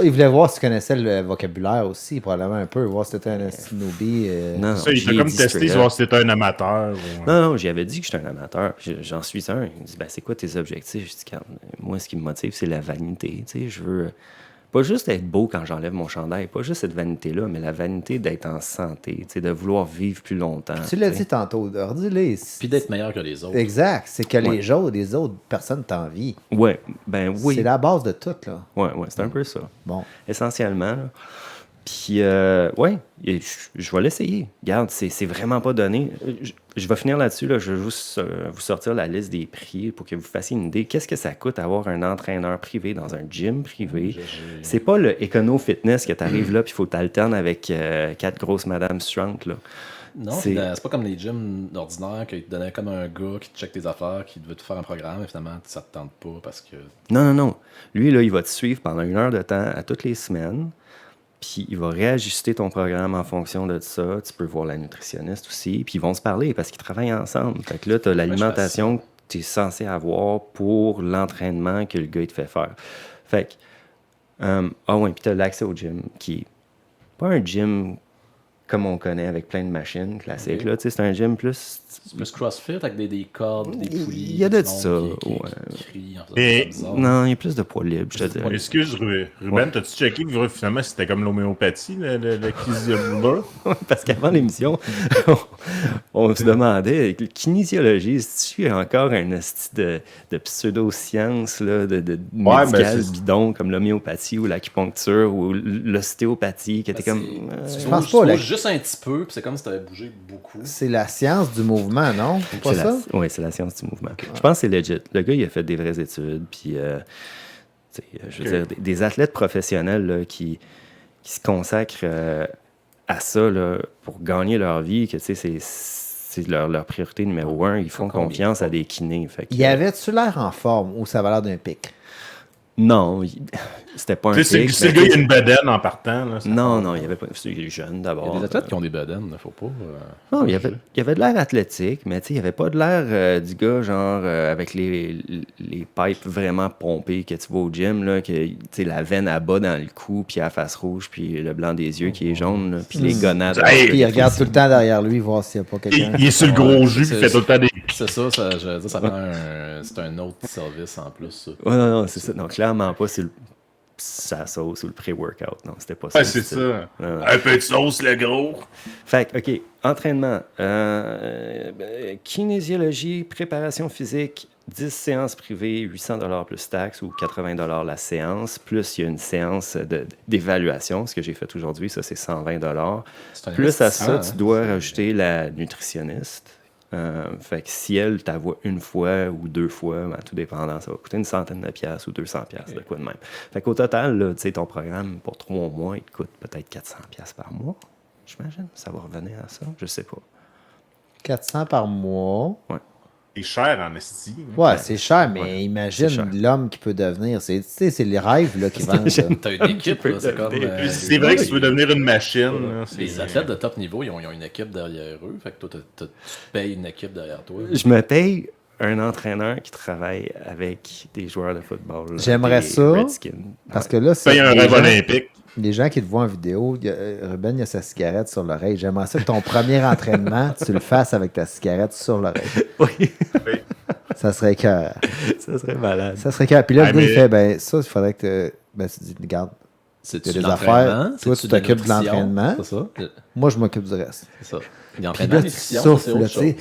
Il voulait voir si tu connaissais le vocabulaire aussi, probablement un peu. Voir si t'étais un newbie. Non, Ça, il t'a comme testé, voir si t'étais un amateur. Ou... Non, j'y avais dit que j'étais un amateur. J'en suis un. Il me dit, c'est quoi tes objectifs? Je dis, moi, ce qui me motive, c'est la vanité. Tu sais, je veux pas juste être beau quand j'enlève mon chandail, pas juste cette vanité-là, mais la vanité d'être en santé, tu sais, de vouloir vivre plus longtemps. Tu l'as dit tantôt, redis-les. Puis d'être meilleur que les autres. Exact, c'est que les autres personnes t'envient. Ouais, ben oui. C'est la base de tout, là. Ouais, c'est un peu ça. Bon. Essentiellement, là. Puis, ouais, je vais l'essayer. Regarde, c'est vraiment pas donné. Je vais finir là-dessus. Là. Je vais juste vous sortir la liste des prix pour que vous fassiez une idée. Qu'est-ce que ça coûte avoir un entraîneur privé dans un gym privé? C'est pas le Econo-Fitness que tu arrives là puis il faut t'alterner avec 4 grosses Madame Strunk, là. Non, c'est pas comme les gyms ordinaires qui te donnaient comme un gars qui te check tes affaires, qui veut te faire un programme et finalement ça te tente pas parce que... Non. Lui, là, il va te suivre pendant 1 heure de temps à toutes les semaines. Puis il va réajuster ton programme en fonction de ça. Tu peux voir la nutritionniste aussi. Puis ils vont se parler parce qu'ils travaillent ensemble. Fait que là, tu as l'alimentation que tu es censé avoir pour l'entraînement que le gars il te fait faire. Fait que, puis tu as l'accès au gym qui est pas un gym comme on connaît avec plein de machines classiques. Là, c'est un gym plus... C'est plus CrossFit avec des cordes, des poulies. Il y a de ça, qui crient en faisant ça. Non, il y a plus de poids libre, je te dis. Excuse, Ruben, t'as-tu checké que finalement c'était comme l'homéopathie, le kinésiologie? Parce qu'avant l'émission, on se demandait, kinésiologie, c'est-tu encore un esti de pseudo-science là, de médicale bidon comme l'homéopathie ou l'acupuncture ou l'ostéopathie qui était comme... Je pense pas. Juste un petit peu, puis c'est comme si t'avais bougé beaucoup. C'est la science du mouvement, non? C'est pas ça? Oui, c'est la science du mouvement. Je pense que c'est legit. Le gars, il a fait des vraies études, puis je veux dire, des athlètes professionnels là, qui se consacrent à ça là, pour gagner leur vie, que c'est leur priorité numéro 1. Ils font confiance à des kinés. Y avait-tu l'air en forme ou ça avait l'air d'un pic? Non, c'était pas un pic. C'est le gars, il a une bedaine en partant. Là, non, il y avait pas. Il est jeune d'abord. Il y a des athlètes qui ont des bedaines, faut pas. Non, il y avait de l'air athlétique, mais il n'y avait pas de l'air du gars, genre, avec les pipes vraiment pompées que tu vois au gym, là, que la veine à bas dans le cou, puis la face rouge, puis le blanc des yeux qui est jaune, là, puis les gonades. Puis il regarde tout le temps derrière lui, voir s'il n'y a pas quelqu'un. Il est sur le gros jus, puis il fait tout le temps des. C'est ça, je veux dire, ça prend c'est un autre service en plus. Ça. Ouais, non, c'est ça. Donc, clairement pas sur sa sauce ou le pré-workout. Non, c'était pas ça. Ouais, c'est ça. Un peu de sauce, le gros. Fait que, OK, entraînement. Kinésiologie, préparation physique, 10 séances privées, 800$ plus taxes ou 80$ la séance. Plus, il y a une séance d'évaluation. Ce que j'ai fait aujourd'hui, ça, c'est 120$. Plus à ça, tu dois rajouter la nutritionniste. Fait que si elle t'avoue une fois ou 2 fois, tout dépendant, ça va coûter une centaine de piastres ou 200$, de quoi de même. Fait qu'au total, là, ton programme pour 3 mois, il te coûte peut-être 400$ par mois, j'imagine. Ça va revenir à ça, je sais pas. 400 par mois. Ouais. C'est cher en esti. Ouais, c'est cher, mais imagine l'homme qui peut devenir. C'est les rêves là, qui vendent. T'as une équipe, là, c'est comme. C'est vrai que tu veux devenir une machine. Là, les athlètes de top niveau, ils ont une équipe derrière eux. Fait que toi, tu payes une équipe derrière toi. Je me paye un entraîneur qui travaille avec des joueurs de football. J'aimerais ça. Redskins. Parce que là, c'est un rêve olympique. Les gens qui te voient en vidéo, Ruben, il a sa cigarette sur l'oreille. J'aimerais ça que ton premier entraînement, tu le fasses avec ta cigarette sur l'oreille. Oui. Ça serait cœur. Ça serait malade. Ça serait cœur. Puis là, le gars, il fait, ça, il faudrait que tu dis, regarde, il y a des affaires. Toi, tu t'occupes de l'entraînement. C'est ça. Moi, je m'occupe du reste. C'est ça. Puis là, tu souffles, tu sais.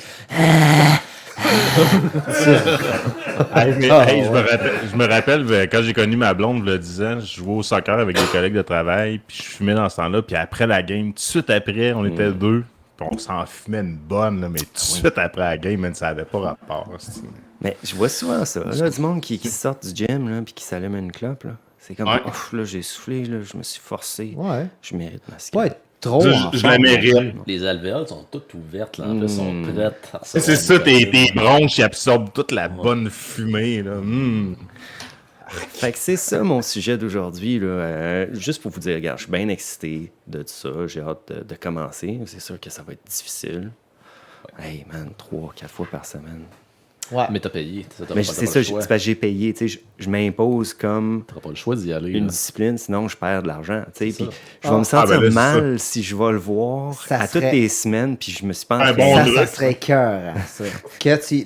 Je me rappelle quand j'ai connu ma blonde, il y a 10 ans, je jouais au soccer avec des collègues de travail, puis je fumais dans ce temps-là, puis après la game, tout de suite après, on était 2, puis on s'en fumait une bonne, là, mais tout de suite après la game, ça n'avait pas rapport. Mais je vois souvent ça. Là, du monde qui sort du gym là, puis qui s'allume une clope. Là. C'est comme, Ouais. ouf, là, j'ai soufflé, là, je me suis forcé. Ouais. Je mérite ma Pas cigarette. être trop Je- en je forme la mérite. non plus. Les alvéoles sont toutes ouvertes, là. En plus, sont prêtes. à C'est recevoir ça, du tes café. bronches ils absorbent toute la bonne fumée. Là. Fait que c'est ça mon sujet d'aujourd'hui. Là. Juste pour vous dire, regarde, je suis bien excité de tout ça. J'ai hâte de commencer. C'est sûr que ça va être difficile. Hey man, 3-4 fois par semaine. Ouais. Mais t'as payé. Mais c'est ça, c'est parce que j'ai payé. Tu sais, je m'impose comme T'auras pas le choix d'y aller. une là. discipline, sinon je perds de l'argent. Tu sais, C'est puis ça. je vais me sentir ben là, c'est mal si je vais le voir Ça à serait- toutes les semaines, puis je me suis pas Un entraîné. bon Ça, truc. ça serait cœur, ça.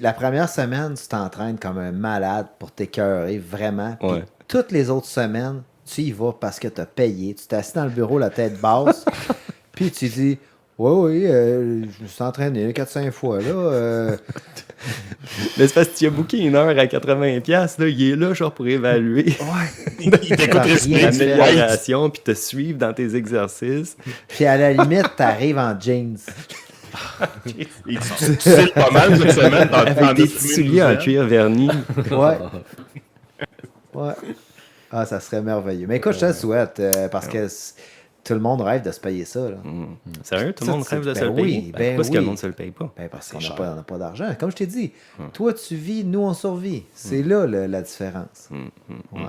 La première semaine, tu t'entraînes comme un malade pour t'écœurer, vraiment. Puis Ouais. toutes les autres semaines, tu y vas parce que tu as payé. Tu t'es assis dans le bureau, la tête basse, puis tu dis oui, je me suis entraîné 4-5 fois. Là, Mais c'est parce que tu as booké une heure à 80$, là, il est là genre pour évaluer Il t'écoute respirer. Rien tu fait. fais, l'amélioration, puis te suivre dans tes exercices. Puis à la limite, tu arrives en jeans. tu sais pas mal cette semaine. Avec des petits souliers en cuir verni. Ouais. Ouais. Ah, ça serait merveilleux. Mais écoute, je te le souhaite parce que tout le monde rêve de se payer ça. Là. Sérieux, tout le Ça, monde c'est- rêve de ben se le payer. oui, Ben, ben pourquoi est-ce que le oui. monde se le paye pas? Ben, parce C'est qu'on n'a cher. pas d'argent. Comme je t'ai dit, toi, tu vis, nous, on survit. C'est là la différence. Ouais.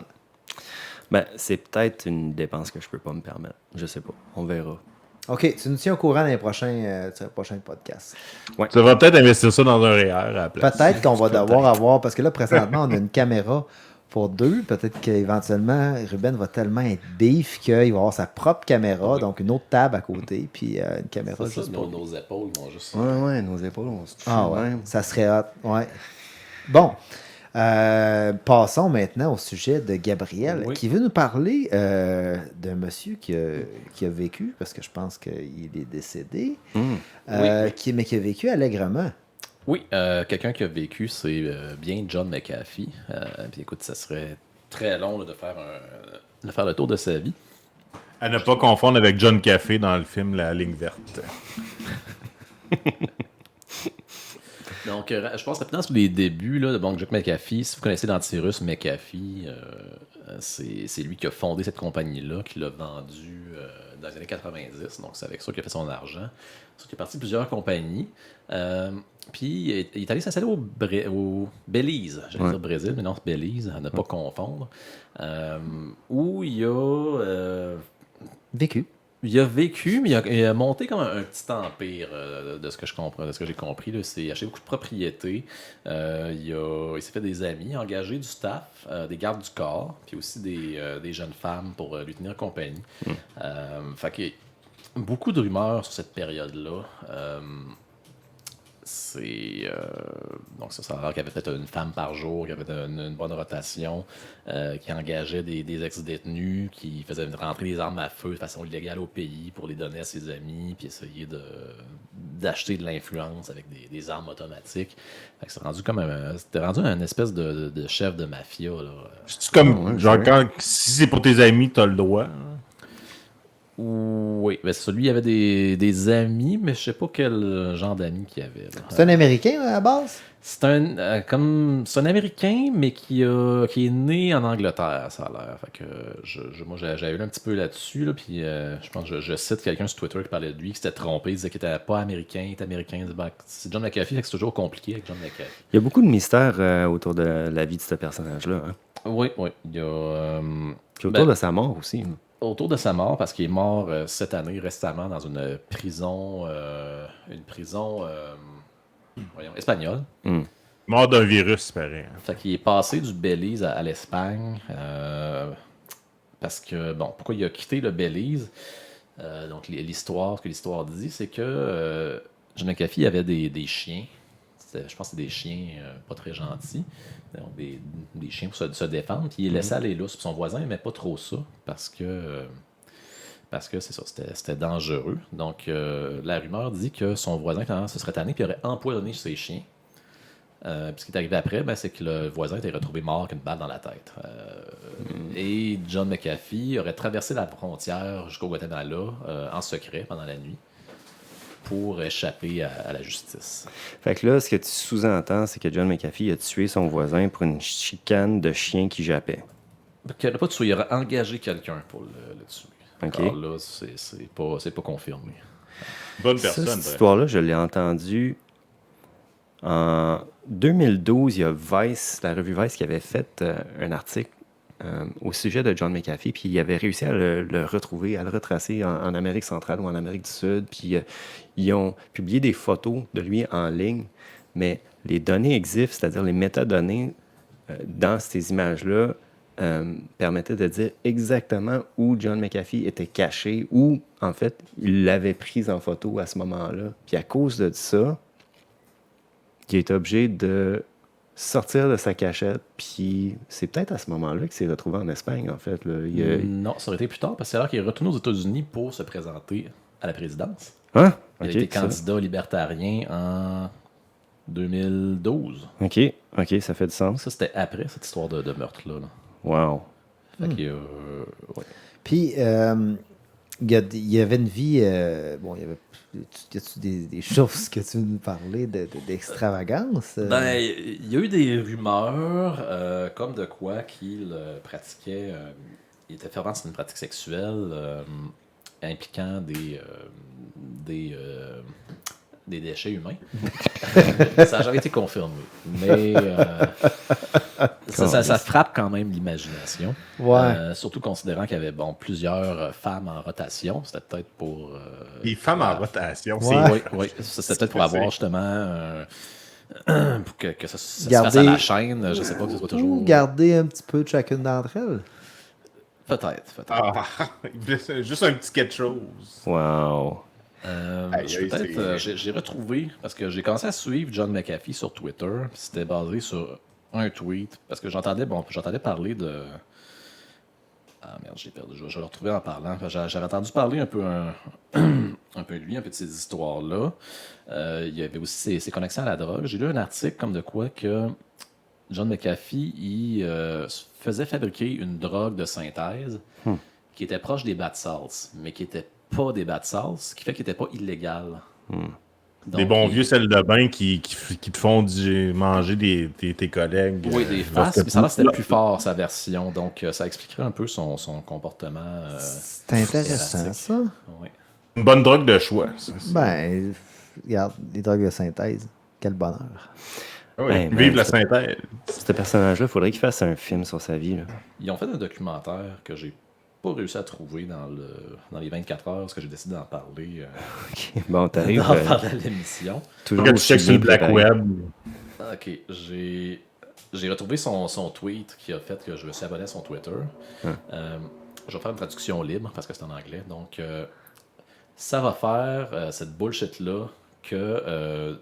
Ben, c'est peut-être une dépense que je peux pas me permettre. Je sais pas. On verra. OK, tu nous tiens au courant dans les prochains podcasts. Tu devrais peut-être investir ça dans un REER à la place. Peut-être qu'on va devoir avoir, parce que là, présentement, on a une caméra pour deux. Peut-être qu'éventuellement, Ruben va tellement être beef qu'il va avoir sa propre caméra, donc une autre table à côté, puis une caméra C'est ça, juste pour nos épaules vont juste. Ouais, nos épaules, on se touche. Ah ouais, ça serait hot. Ouais. Bon, passons maintenant au sujet de Gabriel, Oui. qui veut nous parler d'un monsieur qui a vécu, parce que je pense qu'il est décédé, mais qui a vécu allègrement. Oui, quelqu'un qui a vécu, c'est bien John McAfee. Puis écoute, ça serait très long là, de faire le tour de sa vie. À ne pas confondre avec John Café dans le film La Ligne Verte. Donc, je pense rapidement sur les débuts là, de Jack McAfee. Si vous connaissez l'antivirus McAfee, c'est lui qui a fondé cette compagnie-là, qui l'a vendue dans les années 90. Donc, c'est avec ça qu'il a fait son argent. C'est qu'il est parti de plusieurs compagnies. Puis, il est allé s'installer au Belize. J'allais dire Brésil, mais non, c'est Belize, à ne pas confondre. Où il a... Vécu. Il a vécu, mais il a monté comme un petit empire, de ce que je comprends, de ce que j'ai compris. Là. Il a acheté beaucoup de propriétés. Il s'est fait des amis, engagé du staff, des gardes du corps, puis aussi des jeunes femmes pour lui tenir compagnie. Fait qu'il y a beaucoup de rumeurs sur cette période-là. Donc ça a l'air qu'il y avait peut-être une femme par jour, qu'il y avait une bonne rotation, qui engageait des ex-détenus, qui faisait rentrer des armes à feu de façon illégale au pays pour les donner à ses amis, puis essayer d'acheter de l'influence avec des armes automatiques. Fait que c'était rendu un espèce de chef de mafia. Là. C'est comme, genre, si c'est pour tes amis, t'as le droit. Oui, mais c'est ça. Lui, il avait des amis, mais je sais pas quel genre d'amis qu'il avait. Là. C'est un Américain à la base? C'est un Américain, mais qui est né en Angleterre, ça a l'air. Fait que moi, j'avais lu un petit peu là-dessus, là, puis je pense que je cite quelqu'un sur Twitter qui parlait de lui, qui s'était trompé, il disait qu'il était pas américain, il était américain. C'est John McAfee, fait que c'est toujours compliqué avec John McAfee. Il y a beaucoup de mystères autour de la vie de ce personnage-là. Hein. Oui. Il y a... Puis autour de sa mort aussi. Hein. Autour de sa mort, parce qu'il est mort cette année récemment dans une prison espagnole. Mort d'un virus, pareil. Fait qu'il est passé du Belize à l'Espagne parce que, pourquoi il a quitté le Belize? Donc, ce que l'histoire dit, c'est que John McAfee avait des chiens. Je pense que c'est des chiens pas très gentils. Donc, des chiens pour se défendre. Puis il les laissait aller là. Son voisin n'aimait pas trop ça parce que c'est ça, c'était dangereux. Donc, la rumeur dit que son voisin, quand se serait tanné, puis aurait empoisonné ses chiens. Puis ce qui est arrivé après, c'est que le voisin était retrouvé mort avec une balle dans la tête. Et John McAfee aurait traversé la frontière jusqu'au Guatemala en secret pendant la nuit. pour échapper à la justice. Fait que là, ce que tu sous-entends, c'est que John McAfee a tué son voisin pour une chicane de chien qui jappait. Il n'a pas tué, il aurait engagé quelqu'un pour le tuer. OK. Alors là, c'est pas confirmé. Bonne Ça, personne. cette histoire-là, je l'ai entendue en 2012. Il y a Vice, la revue Vice, qui avait fait un article au sujet de John McAfee, puis il avait réussi à le retrouver, à le retracer en Amérique centrale ou en Amérique du Sud, puis ils ont publié des photos de lui en ligne, mais les données existent, c'est-à-dire les métadonnées dans ces images-là permettaient de dire exactement où John McAfee était caché, où, en fait, il l'avait prise en photo à ce moment-là. Puis à cause de ça, il est obligé de sortir de sa cachette, puis c'est peut-être à ce moment-là qu'il s'est retrouvé en Espagne, en fait. Là. Non, ça aurait été plus tard, parce que c'est alors qu'il est retourné aux États-Unis pour se présenter à la présidence. Hein? Il OK, a été ça. candidat libertarien en 2012. OK, ça fait du sens. Ça, c'était après cette histoire de meurtre-là. Là. Wow. Fait que, ouais. Puis, il y avait une vie. Bon, il y avait. Y a-tu des choses que tu veux nous parler d'extravagance? Ben, il y a eu des rumeurs comme de quoi qu'il pratiquait. Il était fervent sur une pratique sexuelle impliquant des déchets humains. Ça n'a jamais été confirmé. Mais ça frappe quand même l'imagination. Ouais. Surtout considérant qu'il y avait plusieurs femmes en rotation. C'était peut-être pour. Les femmes en rotation, Ouais. Oui, c'était peut-être pour avoir justement. Pour que ça se Garder- fasse à la chaîne. Je sais pas que ce soit toujours. Ou garder un petit peu de chacune d'entre elles. Peut-être. Ah, juste un petit quelque chose. Wow. J'ai retrouvé, parce que j'ai commencé à suivre John McAfee sur Twitter, puis c'était basé sur un tweet, parce que j'entendais parler de... Ah merde, j'ai perdu, je vais le retrouver en parlant. J'avais entendu parler un peu de lui, un peu de ces histoires-là. Il y avait aussi ses connexions à la drogue. J'ai lu un article comme de quoi que John McAfee, il faisait fabriquer une drogue de synthèse qui était proche des bath salts, mais qui était pas des bath salts, ce qui fait qu'il n'était pas illégal. Donc, Des bons vieux sels de bain qui te font manger tes collègues. Oui, des faces, mais ça va, c'était plus fort, sa version. Donc, ça expliquerait un peu son comportement. C'est intéressant, erratique. ça. Oui. Une bonne drogue de choix. Ça. Ben, regarde, les drogues de synthèse. Quel bonheur. Oui, Hey, man, vive la ça- synthèse. Ce personnage-là, il faudrait qu'il fasse un film sur sa vie. Là. Ils ont fait un documentaire que j'ai pas réussi à trouver dans les 24 heures, parce que j'ai décidé d'en parler, Bon, t'arrives d'en parler à l'émission. toujours Faut que tu aussi checkes sur bien le Black préparé. Web. Ok, j'ai retrouvé son tweet qui a fait que je me suis abonné à son Twitter. Je vais faire une traduction libre parce que c'est en anglais. Donc, ça va faire cette bullshit-là que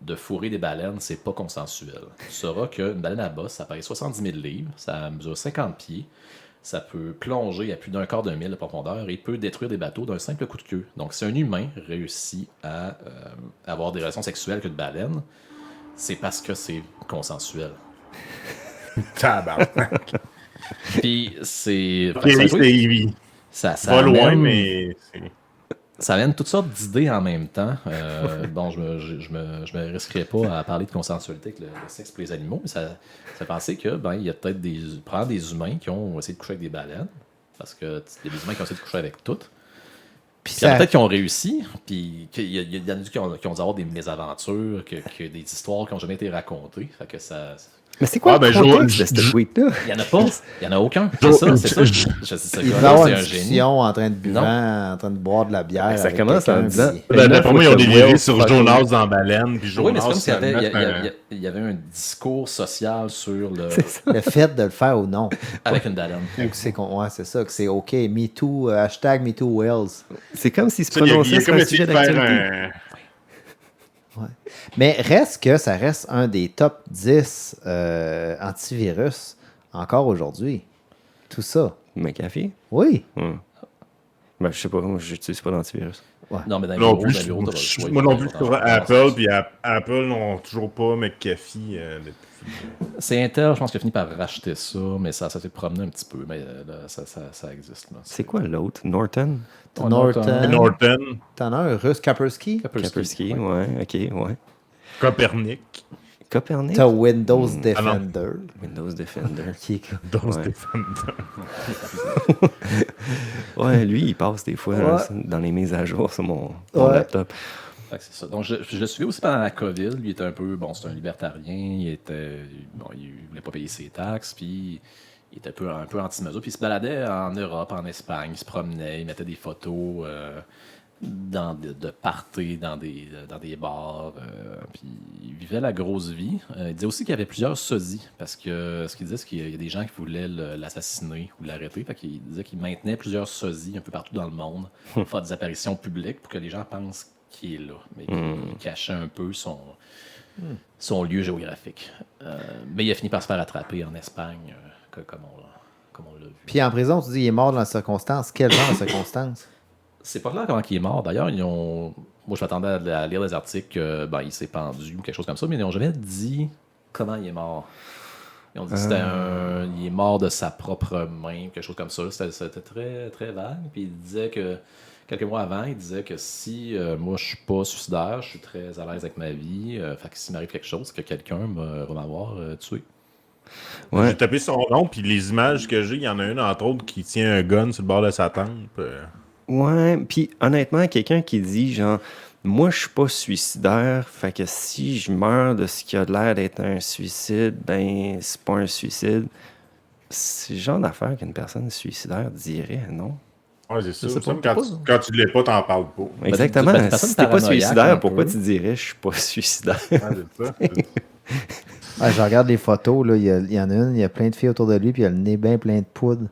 de fourrer des baleines, c'est pas consensuel. Tu sauras qu'une baleine à bosse, ça paye 70 000 livres, ça mesure 50 pieds, ça peut plonger à plus d'un quart d'un mille de profondeur et peut détruire des bateaux d'un simple coup de queue. Donc, si un humain réussit à avoir des relations sexuelles avec une baleine, c'est parce que c'est consensuel. Tabarnak. Puis c'est. Ça va loin, amène- mais... Ça amène toutes sortes d'idées en même temps. Bon, je me risquerais pas à parler de consensualité avec le sexe pour les animaux, mais ça fait penser que il y a peut-être des humains qui ont essayé de coucher avec des baleines, parce que il y a des humains qui ont essayé de coucher avec toutes. Puis Il y en a ça, peut-être qui ont réussi, puis il y en a qui ont dû avoir des mésaventures, que des histoires qui n'ont jamais été racontées. Fait que ça. Mais c'est quoi Ah, ben, le contexte je- de ce tweet-là? Il n'y en a pas. Il n'y en a aucun. C'est ça. Je sais ça. il C'est va avoir un une génie. discussion en train de buvant, en train de boire de la bière. Ça avec commence en quelqu'un, disant- puis- Ben, d'après moi, ils ont Faut que déliré Will sur fuck Jonas dans Baleine. Puis Oui, mais Jonas, c'est comme s'il y avait, finalement, il y avait un discours social sur le Le fait de le faire ou non. avec une baleine. Ou que c'est ouais, c'est ça, que c'est OK. MeToo, hashtag MeTooWells. C'est comme s'il se il y a prononçait sur comme un essayé sujet de faire d'actualité. Ouais. Mais reste que ça reste un des top 10 antivirus encore aujourd'hui. Tout ça. McAfee? Oui. Ben, je sais pas, moi, je n'utilise pas d'antivirus. Non, mais dans Non le plus, bureau, t'as pas le choix. moi non plus, sur Apple, puis Apple n'ont toujours pas McAfee depuis C'est Intel, je pense qu'il a fini par racheter ça, mais ça s'est promené un petit peu. Mais là, ça existe. Là. C'est quoi l'autre? Norton? Norton. T'en as un russe, Kaspersky? Kaspersky, ouais, ok, ouais. Copernic. Copernic? T'as Windows Defender. Windows Defender. Qui est Windows Ouais. Defender. Ouais, lui, il passe des fois dans les mises à jour sur mon laptop. Fait que c'est ça. Donc, je le suivais aussi pendant la COVID. Lui, il était un peu, c'est un libertarien. Il voulait pas payer ses taxes, puis il était un peu anti-mesure. Puis il se baladait en Europe, en Espagne. Il se promenait, il mettait des photos de parties dans des bars. Puis il vivait la grosse vie. Il disait aussi qu'il y avait plusieurs sosies, parce que ce qu'il disait, c'est qu'il y a des gens qui voulaient l'assassiner ou l'arrêter. Fait qu'il disait qu'il maintenait plusieurs sosies un peu partout dans le monde pour faire des apparitions publiques pour que les gens pensent qui est là, mais qui cachait un peu son lieu géographique. Mais il a fini par se faire attraper en Espagne, comme on l'a vu. Puis en prison, tu dis qu'il est mort dans la circonstance. Quel genre de circonstance? C'est pas clair comment il est mort. D'ailleurs, moi, je m'attendais à lire des articles que il s'est pendu ou quelque chose comme ça, mais ils n'ont jamais dit comment il est mort. Ils ont dit que il est mort de sa propre main, quelque chose comme ça. C'était très, très vague. Puis il disait que quelques mois avant, il disait que si moi je suis pas suicidaire, je suis très à l'aise avec ma vie, fait que s'il m'arrive quelque chose, que quelqu'un va m'avoir tué. Ouais. J'ai tapé son nom, puis les images que j'ai, il y en a une entre autres qui tient un gun sur le bord de sa tempe. Ouais, puis honnêtement, quelqu'un qui dit genre, moi je suis pas suicidaire, fait que si je meurs de ce qui a l'air d'être un suicide, ben c'est pas un suicide. C'est le genre d'affaire qu'une personne suicidaire dirait, non? Ouais, c'est ça. Je sais Ça me pas, semble quand tu l'es pas, t'en parles pas. Exactement. une personne Si t'es pas paranoïaque, suicidaire, un pourquoi peu. tu dirais je suis pas suicidaire? Ouais, c'est ça. Ah, je regarde les photos, là, il y en a une, il y a plein de filles autour de lui, puis il a le nez bien plein de poudre.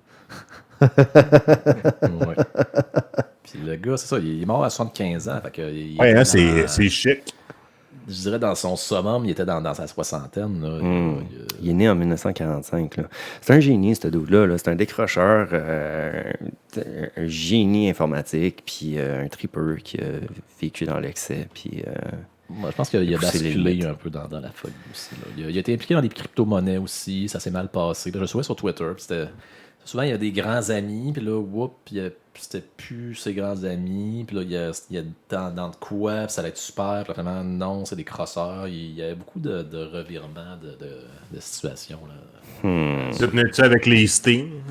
Ouais. Puis le gars, c'est ça, il est mort à 75 ans. Fait que Ouais, hein, c'est chic. Je dirais dans son summum, il était dans sa soixantaine. Là. Il est né en 1945. Là. C'est un génie, ce dude-là. Là. C'est un décrocheur, un génie informatique, puis un tripper qui a vécu dans l'excès. Puis, Moi, je pense qu'il a poussé les basculé limites. un peu dans la folie aussi. Là. Il a été impliqué dans des crypto-monnaies aussi. Ça s'est mal passé. Là, je le souviens sur Twitter. Puis souvent, il y a des grands amis. Puis là, c'était plus ses grands amis. Puis là, il y a dans de quoi. Puis ça allait être super. Puis là, finalement, non, c'est des crosseurs. Il y avait beaucoup de revirements de situations. Là. Tu tenais-tu avec les Steam?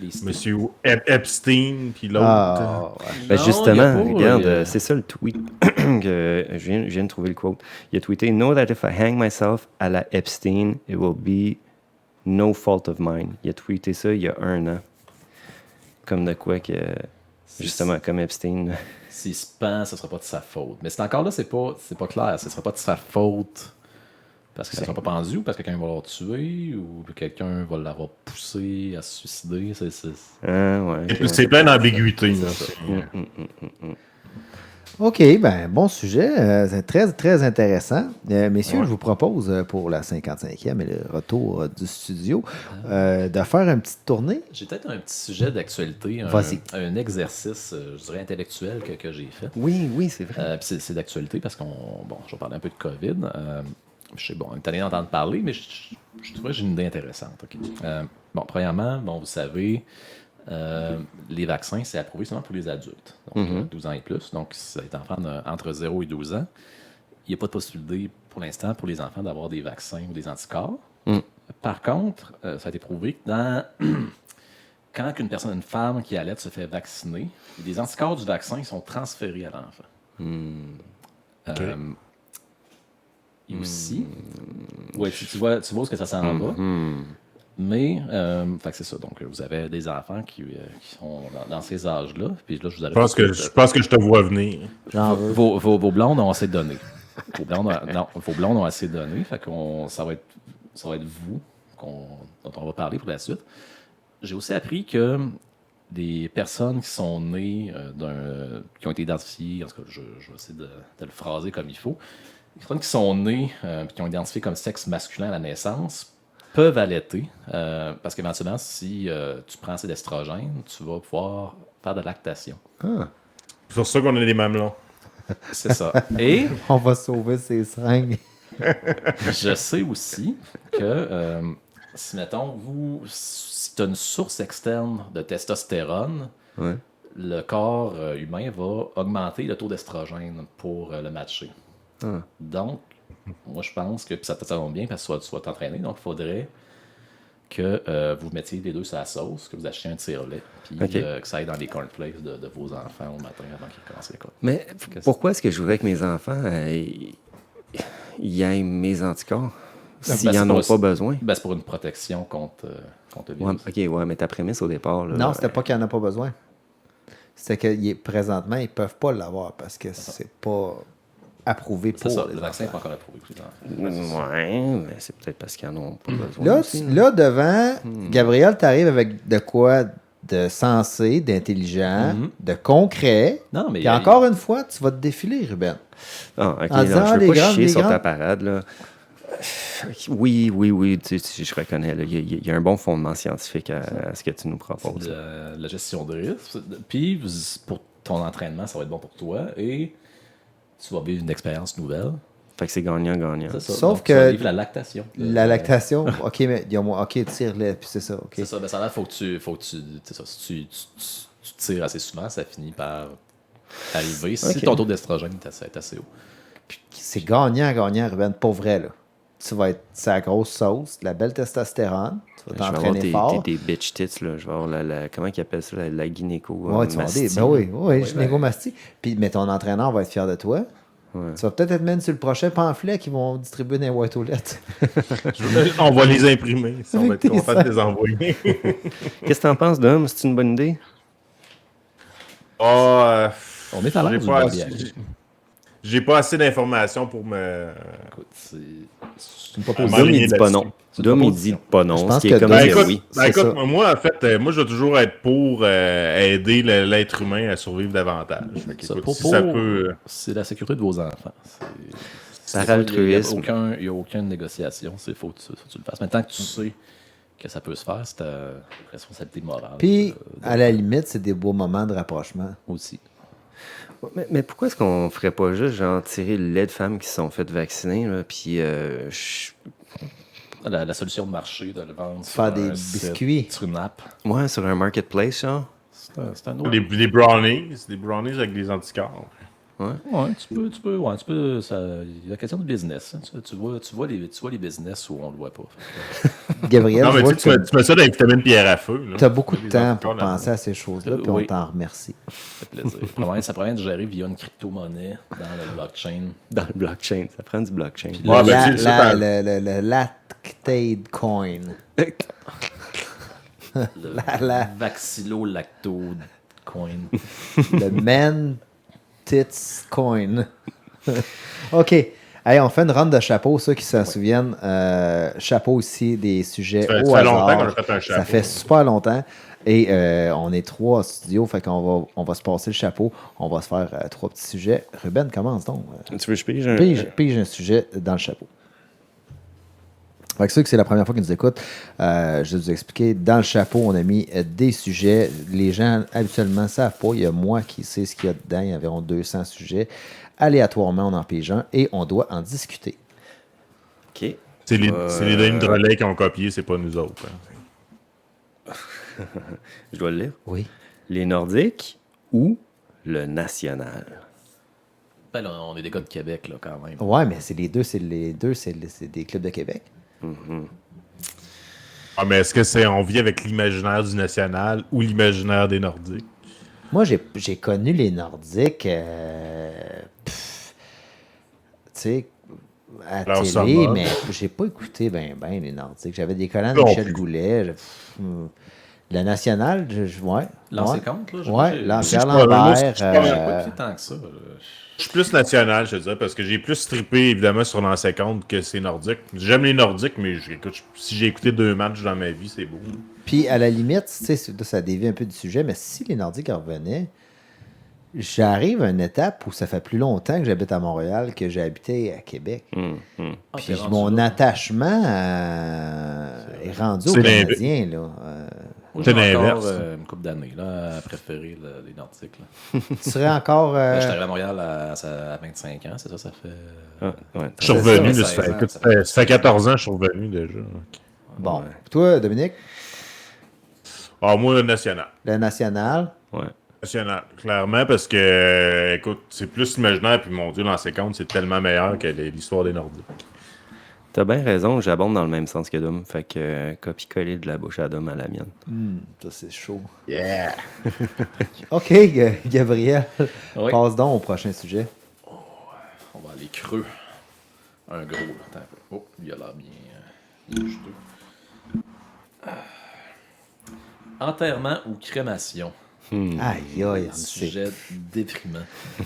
Les Monsieur Epstein, puis l'autre. Ah, ouais. Ben Non, justement, il y a pas, regarde, c'est ça le tweet que je viens de trouver le quote. Il a tweeté Know that if I hang myself à la Epstein, it will be no fault of mine. Il a tweeté ça il y a 1 an. Comme de quoi que, justement, comme Epstein. S'il se pend, ce ne sera pas de sa faute. Mais c'est encore là, c'est pas clair. Ce ne sera pas de sa faute parce que ça ne sera pas pendu ou parce que quelqu'un va l'avoir tué ou que quelqu'un va l'avoir poussé à se suicider. Ah, ouais. C'est plein d'ambiguïté. Là. OK, ben bon sujet. C'est très, très intéressant. Messieurs, je vous propose pour la 55e et le retour du studio de faire une petite tournée. J'ai peut-être un petit sujet d'actualité, Vas-y. un exercice, je dirais, intellectuel que j'ai fait. Oui, c'est vrai. Puis c'est d'actualité parce je vais parler un peu de COVID. Je sais, on est allé d'entendre parler, mais je trouvais que j'ai une idée intéressante. OK. Premièrement, vous savez, les vaccins, c'est approuvé seulement pour les adultes, donc 12 ans et plus. Donc, ça est enfant entre 0 et 12 ans. Il n'y a pas de possibilité pour l'instant pour les enfants d'avoir des vaccins ou des anticorps. Par contre, ça a été prouvé que quand une femme qui allait se fait vacciner, les anticorps du vaccin ils sont transférés à l'enfant. Et aussi, ouais, tu vois où ce que ça s'en va. Mais, fait que c'est ça. Donc, vous avez des enfants qui sont dans ces âges-là. Puis là, je vous Je pense que je te vois venir. vos blondes ont assez donné. Vos blondes ont assez donné. Fait que ça va être vous dont on va parler pour la suite. J'ai aussi appris que des personnes qui sont nées qui ont été identifiées, en tout cas, je vais essayer de le phraser comme il faut. Les personnes qui sont nées et qui ont été identifiées comme sexe masculin à la naissance peuvent allaiter, parce qu'éventuellement, si tu prends assez d'estrogène, tu vas pouvoir faire de la lactation. C'est pour ça qu'on a des mamelons. C'est ça. Et On va sauver ces seringues. Je sais aussi que si, mettons, si tu as une source externe de testostérone, Ouais. le corps humain va augmenter le taux d'estrogène pour le matcher. Ah. Donc, moi, je pense que puis ça tombe bien parce que tu vas t'entraîner, donc il faudrait que vous mettiez les deux sur la sauce, que vous achetiez un tire-lait, puis Ok. que ça aille dans les cornflakes de vos enfants au matin avant qu'ils commencent l'école. Mais pourquoi est-ce que je voudrais que mes enfants ils aiment mes anticorps s'ils Ben, n'en ont c'est pas besoin? Ben, c'est pour une protection contre le Ouais, virus. ok, ouais, mais ta prémisse au départ. Là, Non, c'était pas qu'il n'y en a pas besoin. C'était que présentement, ils ne peuvent pas l'avoir parce que c'est pas approuvé C'est pour ça, les le vaccin n'est enfants. pas encore approuvé pour les enfants. Ouais, mais c'est peut-être parce qu'ils n'en ont pas besoin. Là, aussi, là, devant, Gabriel, tu arrives avec de quoi de sensé, d'intelligent, de concret. Non, mais Et encore une fois, tu vas te défiler, Ruben. Ah, ok, En non, disant, je veux les pas grandes, chier les sur ta grandes. parade. Là. Oui, je reconnais. là, Il y a un bon fondement scientifique à ce que tu nous proposes. La gestion de risque. Puis, pour ton entraînement, ça va être bon pour toi et tu vas vivre une expérience nouvelle. Fait que c'est gagnant-gagnant. C'est ça. Sauf Donc, tu vas que vivre la lactation. La lactation, OK, mais il y a moins. OK, tire-le, puis c'est ça, OK. C'est ça. Ben, ça a l'air, faut que tu. C'est ça, si tu tires assez souvent, ça finit par arriver. Si Ok. ton taux d'estrogène est assez haut. C'est gagnant, Ruben, pour vrai, là. Tu vas être sa grosse sauce, de la belle testostérone, tu vas Je vais avoir t'entraîner fort. des bitch tits. Là. Je vais avoir comment ils appellent ça? La gynéco. Ouais, tu vas avoir des. mastie. Ben oui, Oui, gynécomastie. Puis, mais ton entraîneur va être fier de toi. Ouais. Tu vas peut-être être même sur le prochain pamphlet qu'ils vont distribuer dans les boîtes aux lettres. On va les imprimer. On va Avec être tes content de les envoyer. Qu'est-ce que t'en penses, Dom? C'est une bonne idée? Ah, On est à j'ai l'aise, pas ou assez- bien? j'ai pas assez d'informations pour me. Écoute, c'est une Ah, proposition. Dom, il rien dit pas là-dessus. non. C'est une Dom, il proposition. dit pas non. Je Ce pense qui que est comme Dom- dire écoute, oui. c'est écoute, ça. moi, en fait, moi, je vais toujours être pour aider l'être humain à survivre davantage. Fait que, Ça, écoute, pour- si ça pour- peut. C'est la sécurité de vos enfants. Par altruisme. Il n'y a aucune négociation. Il faut que tu le fasses. Mais tant que tu sais que ça peut se faire, c'est ta responsabilité morale. Puis, de- à la limite, c'est des beaux moments de rapprochement. aussi. Mais pourquoi est-ce qu'on ferait pas juste genre tirer le lait de femmes qui se sont faites vacciner, là, puis La solution de marché, de le vendre Faire sur des un site, biscuits. sur une app, ouais, sur un marketplace, genre? c'est un autre. Les brownies avec des anticorps. Ouais, tu peux, il y a question de business. Hein. Tu vois les business où on le voit pas. Gabriel, Non, je mais vois tu mets ça dans les vitamines pierre à feu. tu as beaucoup de Les temps anticorps pour là-dedans. penser à ces choses-là, puis Oui. on t'en remercie. Ça fait plaisir. Ça permet de gérer via une crypto-monnaie dans le blockchain. Dans le blockchain. Ça prend du blockchain. Ouais, ben, tu sais, ça, Le lactate coin. Le Vaxilo-lacto coin. Le men tits coin. OK. Hey, on fait une ronde de chapeaux, ceux qui s'en souviennent. Chapeau aussi, des sujets Ça au fait longtemps hasard. qu'on a fait un chapeau. Ça fait super longtemps. Et on est 3 en studio, fait qu'on va se passer le chapeau. On va se faire 3 petits sujets. Ruben, commence donc. Tu veux que je pige un... Pige un sujet dans le chapeau. Fait que ceux que c'est la première fois qu'ils nous écoutent, je vais vous expliquer. Dans le chapeau, on a mis des sujets. Les gens, habituellement, ne savent pas. Il y a moi qui sais ce qu'il y a dedans. Il y a environ 200 sujets. Aléatoirement, on en pige un et on doit en discuter. OK. C'est les Denis de relais qui ont copié, c'est pas nous autres. Hein. Je dois le lire. Oui. Les Nordiques ou le National? Ben là, on est des gars de Québec, là, quand même. Ouais, mais c'est les deux, c'est des clubs de Québec. Ah, mais est-ce que on vit avec l'imaginaire du national ou l'imaginaire des Nordiques? Moi, j'ai connu les Nordiques, tu sais, à Alors, télé, ça va. mais j'ai pas écouté ben les Nordiques. J'avais des collants de Non Michel plus. Goulet. La nationale, ouais. L'ancien ouais. compte, là? Ouais, je l'ancien sais pas, moi, Lambert. je sais pas, J'ai pas écouté tant que ça. Je suis plus national, je te dirais, parce que j'ai plus trippé, évidemment, sur l'ancien compte que c'est nordique. J'aime les Nordiques, mais écoute, si j'ai écouté 2 matchs dans ma vie, c'est beau. Puis, à la limite, tu sais, ça dévie un peu du sujet, mais si les Nordiques en revenaient, j'arrive à une étape où ça fait plus longtemps que j'habite à Montréal que j'ai habité à Québec. Puis mon attachement est rendu aux C'est Canadiens, là. Moi, C'est j'ai encore l'inverse. une couple d'années là, à préférer les Nordiques. Là. Tu serais encore. Je suis arrivé à Montréal à 25 ans, c'est ça, ça fait. Ouais. Je suis revenu, ça, ça fait, 16 ans, écoute, ça fait ça fait 14 ans que je suis revenu déjà. Bon. Toi, Dominique, Ah, moi, le national. le national. Ouais. National, clairement, parce que, écoute, c'est plus imaginaire, puis mon Dieu, dans ces comptes, c'est tellement meilleur que l'histoire des Nordiques. T'as bien raison, j'abonde dans le même sens que Dom. Fait que copie-coller de la bouche à Dom à la mienne. Ça, c'est chaud. Yeah! OK, Gabriel, Oui. passe donc au prochain sujet. On va aller creux. Un gros, là. Attends un peu. Oh, il a l'air bien juteux. Enterrement ou crémation? Aïe, aïe, Un sujet déprimant.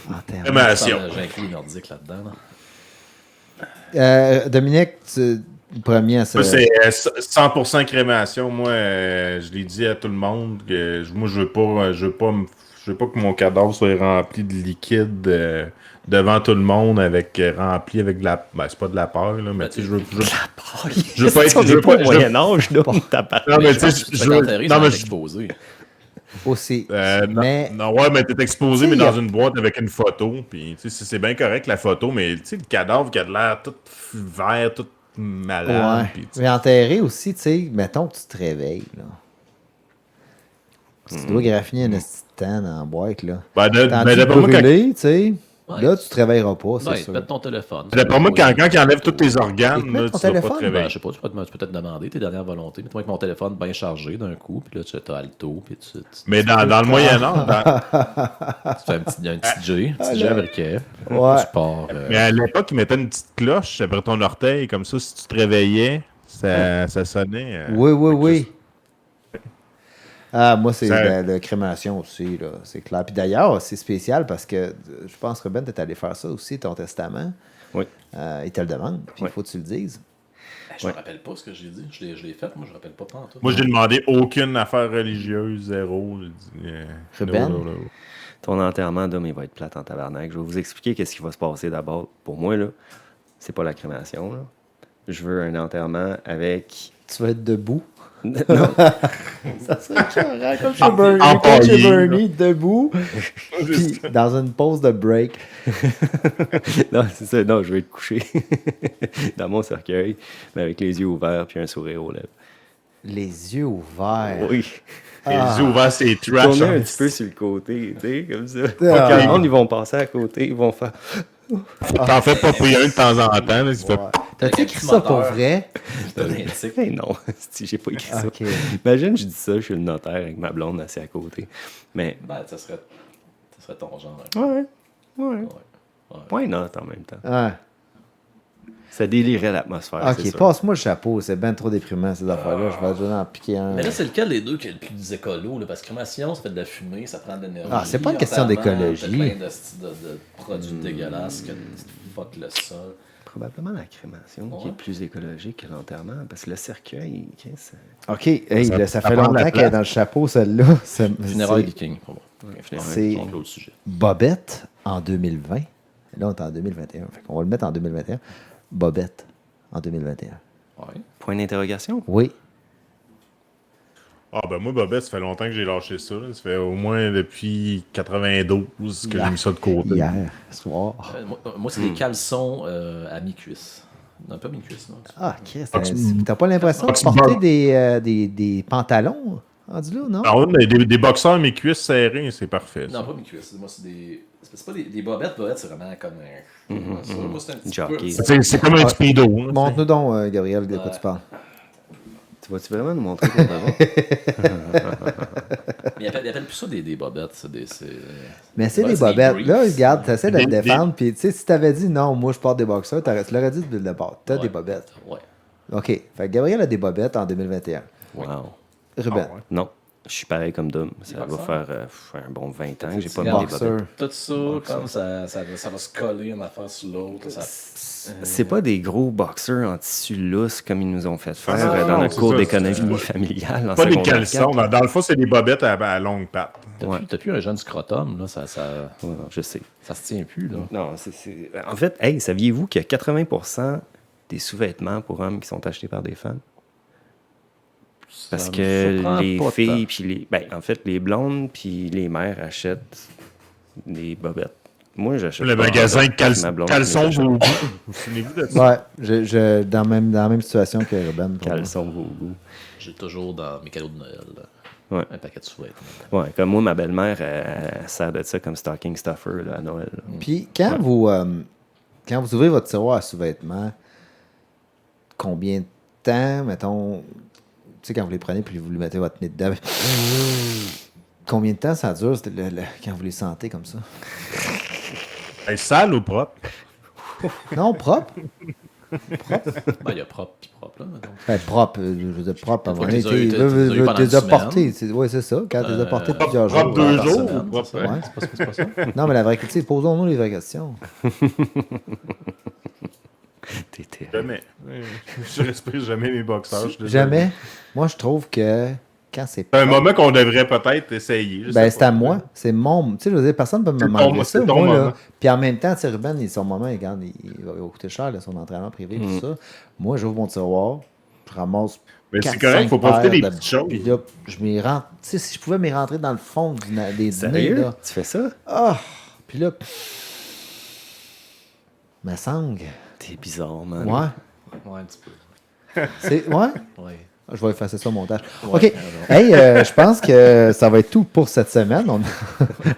enterrement. Crémation. J'ai inclus les Nordiques là-dedans. Là. Dominique, tu premier à ça. Moi, c'est 100% crémation. Moi, je l'ai dit à tout le monde que moi, je veux pas que mon cadavre soit rempli de liquide devant tout le monde rempli avec de la. Ben, c'est pas de la peur, là, mais tu sais, je veux pas être. On Je n'est veux pas pas. au Moyen-Âge, là. T'as pas. Non, mais tu sais, Tu peux t'enterrer sans être exposé. Aussi. non, mais non, ouais, mais t'es exposé, Tu sais, mais dans y a- une boîte avec une photo. Puis, tu sais, c'est bien correct la photo, mais tu sais, le cadavre qui a de l'air tout vert, tout malade. ouais. Puis, tu sais, Mais enterré aussi, tu sais, mettons que tu te réveilles, là. Si tu dois graffiner un esti de temps dans la boîte, là. ben, T'en-tu d'après moi, quand, brûlé, tu sais? Ouais. Là, tu te réveilleras pas, c'est Ouais, sûr. pète ton téléphone. d'après moi, quand il enlève tous tes organes, Il te met là, ton tu vas pas téléphone? te Ben, réveiller. je sais pas, tu peux peut-être demander tes dernières volontés. Mets-toi avec mon téléphone bien chargé d'un coup, puis là, tu as Alto, puis tu Mais dans le Moyen-Âge, fais un petit J, un petit J américain. Ouais. Tu pars. mais à l'époque, ils mettaient une petite cloche après ton orteil, comme ça, si tu te réveillais, ça sonnait. Oui, oui, oui. Ah, moi, c'est Ça- la crémation aussi, là. C'est clair. Puis d'ailleurs, c'est spécial parce que je pense que Ruben, t'es allé faire ça aussi, ton testament. Oui. Il te le demande, puis il Oui. faut que tu le dises. Je me rappelle pas ce que j'ai dit. Je l'ai fait, moi, je me rappelle pas en tout. Moi, j'ai demandé aucune affaire religieuse, zéro. J'ai dit, Ruben? no. Ton enterrement, Dom, il va être plate en tabarnak. Je vais vous expliquer qu'est-ce qui va se passer d'abord. Pour moi, là, c'est pas la crémation, là. Je veux un enterrement avec... Tu vas être debout. Non, Ça serait écœurant, comme chez Bernie, empaillé, comme chez là. Bernie, debout, puis dans une pause de break. non, c'est ça. Non, je vais être couché dans mon cercueil, mais avec les yeux ouverts puis un sourire aux lèvres. Les yeux ouverts. Oui. Les yeux ouverts, c'est trash. Tourner hein. un petit peu sur le côté, tu sais, comme ça. Ah. Quand le monde, ils vont passer à côté, ils vont faire... T'en fais pas prier un de temps en temps. Là, tu fais- Ouais. T'as-tu Avec un écrit petit ça pour moteur. vrai? C'est un indice. Hey, non, j'ai pas écrit ça. Ok. Imagine, je dis ça, je suis le notaire avec ma blonde assise à côté. Mais, Ben, ça serait ton genre. ouais. Ouais. Why not en même temps? Ouais. Ça délirait l'atmosphère, c'est Ok, sûr. passe-moi le chapeau. C'est bien trop déprimant, ces affaires-là. Je vais déjà en piquer un. Mais là, c'est lequel des deux qui est le plus écolo, là, parce que crémation, ça fait de la fumée, ça prend de l'énergie. Ah, c'est pas une question d'écologie. T'as plein de produits dégueulasses que fuck le sol. Probablement la crémation qui Ouais. est plus écologique que l'enterrement, parce que le cercueil, Chris, Ok, hey, Ça- là, ça ça fait prend de longtemps la qu'elle est place. dans le chapeau, celle-là. Funérailles C'est viking, pour moi. C'est- C'est l'autre sujet. Bobette en 2020. Là, on est en 2021. Fait qu'on va le mettre en 2021. Bobette en 2021. Ouais. point d'interrogation. Oui. Ah, ben moi, Bobette, ça fait longtemps que j'ai lâché ça. Là. Ça fait au moins depuis 92 que j'ai mis ça de côté. Hier soir. Moi, c'est des caleçons à mi-cuisse. Non, pas mi-cuisse, non. Ah, Chris, Oxy- t'as pas l'impression de Oxybar. porter des pantalons rendus là, non? Alors, des boxeurs, mes cuisses serrées, c'est parfait. ça. Non, pas mi-cuisse. Moi, c'est des. C'est pas des bobettes. Bobettes, c'est vraiment comme un. Ça, moi, c'est un petit Jockey. peu. C'est comme un speedo. là, Montre-nous donc, Gabriel, de quoi tu parles. Tu vas-tu vraiment nous montrer pour d'abord? Mais ils appellent plus ça des bobettes. Mais c'est Ouais, des c'est des bobettes. briefs. Là, regarde, t'essaies de te Des- défendre. Puis, tu sais, si t'avais dit non, moi, je porte des boxers, tu l'aurais dit depuis le départ. T'as Ouais. des bobettes. Ouais. OK. Fait que Gabriel a des bobettes en 2021. Wow. Ruben. Ah ouais. Non, je suis pareil comme Dom. Ça va boxeurs? faire un bon 20 ans que j'ai pas Des mis des Boxer. bobettes. Tout ça, comme ça va se coller une affaire sur l'autre. C'est pas des gros boxeurs en tissu lousse comme ils nous ont fait faire Ah, dans non, notre c'est cours ça, d'économie c'est- familiale. En Pas des secondaire caleçons. 4. Dans le fond, c'est des bobettes à longue patte. T'as plus un jeune scrotum, là. Ouais, non, je sais. Ça se tient plus, là. Non, En fait, hey, saviez-vous qu'il y a 80% des sous-vêtements pour hommes qui sont achetés par des femmes? Parce Ça me que surprend les pas filles, tant. puis en fait, les blondes, puis les mères achètent des bobettes. Moi, j'achète Le pas magasin de bobettes, ma blonde, Caleçon mais j'achète Gougou. Vous souvenez-vous de ça? Ouais, dans la même situation que Ruben. pour moi. caleçon vos goûts. J'ai toujours dans mes cadeaux de Noël Ouais. un paquet de sous-vêtements. Ouais, comme moi, ma belle-mère, elle sert de ça comme stocking stuffer là, à Noël. Là. Puis quand vous ouvrez votre tiroir à sous-vêtements, combien de temps, mettons, tu sais, quand vous les prenez puis vous lui mettez votre nez dedans, combien de temps ça dure quand vous les sentez comme ça? Hey, sale ou propre? Non, propre. Ben, il y a propre puis propre, là. Donc. Ben, propre, je veux dire propre. Ouais, Avant, t'es eu pendant t'es une apporté. Oui, c'est ça. Quand t'es apporté plusieurs jours. propre deux Par jours semaine, ou propre? c'est ça? Ouais. C'est pas ça? Non, mais la vraie question, posons-nous les vraies questions. T'es terrible. Jamais. Je respecte jamais mes boxeurs. je suis désolé. Jamais. Moi, je trouve que quand c'est C'est un propre, moment qu'on devrait peut-être essayer. je ben, sais c'est pas. à moi. C'est mon. Tu sais, je veux dire, personne ne peut C'est me ton- m'enlever ça. c'est ton Moi, là. moment. Puis en même temps, tu sais, Ruben, son moment, regarde, il va coûter cher, là, son entraînement privé, tout ça. Moi, j'ouvre mon tiroir, je ramasse. Mais c'est 4, correct, 5 faut profiter des paires de- petites choses. Puis là, je m'y rentre. Tu sais, si je pouvais m'y rentrer dans le fond des dîners, Sérieux? là. Tu fais ça? Ah! Puis là. Ma sangle. T'es bizarre, man. Ouais. Ouais, un petit peu. C'est. Ouais? Ouais. Je vais effacer ça au montage. Ouais, OK. Hey, je pense que ça va être tout pour cette semaine.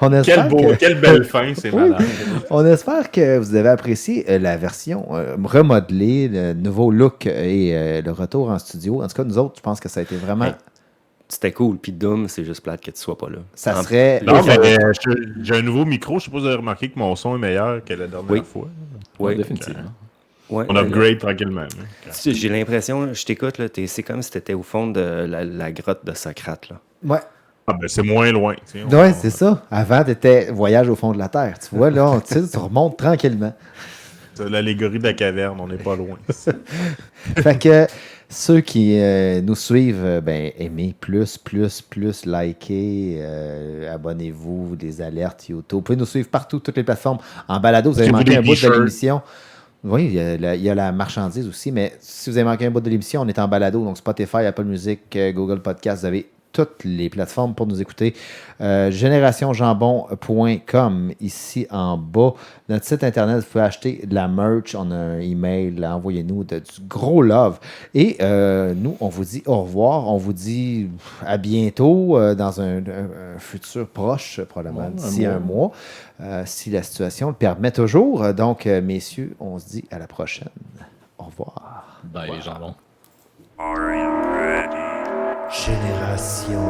On espère Quelle belle fin, c'est Oui. malade. On espère que vous avez apprécié la version remodelée, le nouveau look et le retour en studio. En tout cas, nous autres, je pense que ça a été vraiment... Hey, C'était cool. Puis Doom, c'est juste plate que tu sois pas là. Ça En- serait... Non, mais j'ai un nouveau micro. Je sais pas si vous avez remarqué que mon son est meilleur que la dernière Oui. fois. Ouais, Définitivement. ouais, On upgrade tranquillement. hein. J'ai l'impression, là, je t'écoute, là, c'est comme si t'étais au fond de la grotte de Socrate. Là. Ouais, Ah, ben c'est moins loin. tu sais. ouais c'est ça. Avant, tu étais voyage au fond de la Terre. Tu vois, là, tu sais, tu remontes tranquillement. C'est l'allégorie de la caverne, on n'est pas loin. Fait que ceux qui nous suivent, ben, aimez plus, likez, abonnez-vous, des alertes YouTube. Vous pouvez nous suivre partout, toutes les plateformes. En balado, vous avez Achetez-vous manqué des un bout de t-shirts. l'émission. Oui, il y a la marchandise aussi, mais si vous avez manqué un bout de l'émission, on est en balado, donc Spotify, Apple Music, Google Podcast, vous avez toutes les plateformes pour nous écouter. GénérationJambon.com, ici en bas. Notre site internet, vous pouvez acheter de la merch. On a un email, là, envoyez-nous du gros love. Et nous, on vous dit au revoir. On vous dit à bientôt dans un futur proche, probablement d'ici un mois, si la situation le permet toujours. Donc, messieurs, on se dit à la prochaine. Au revoir. Ben, les jambons. Génération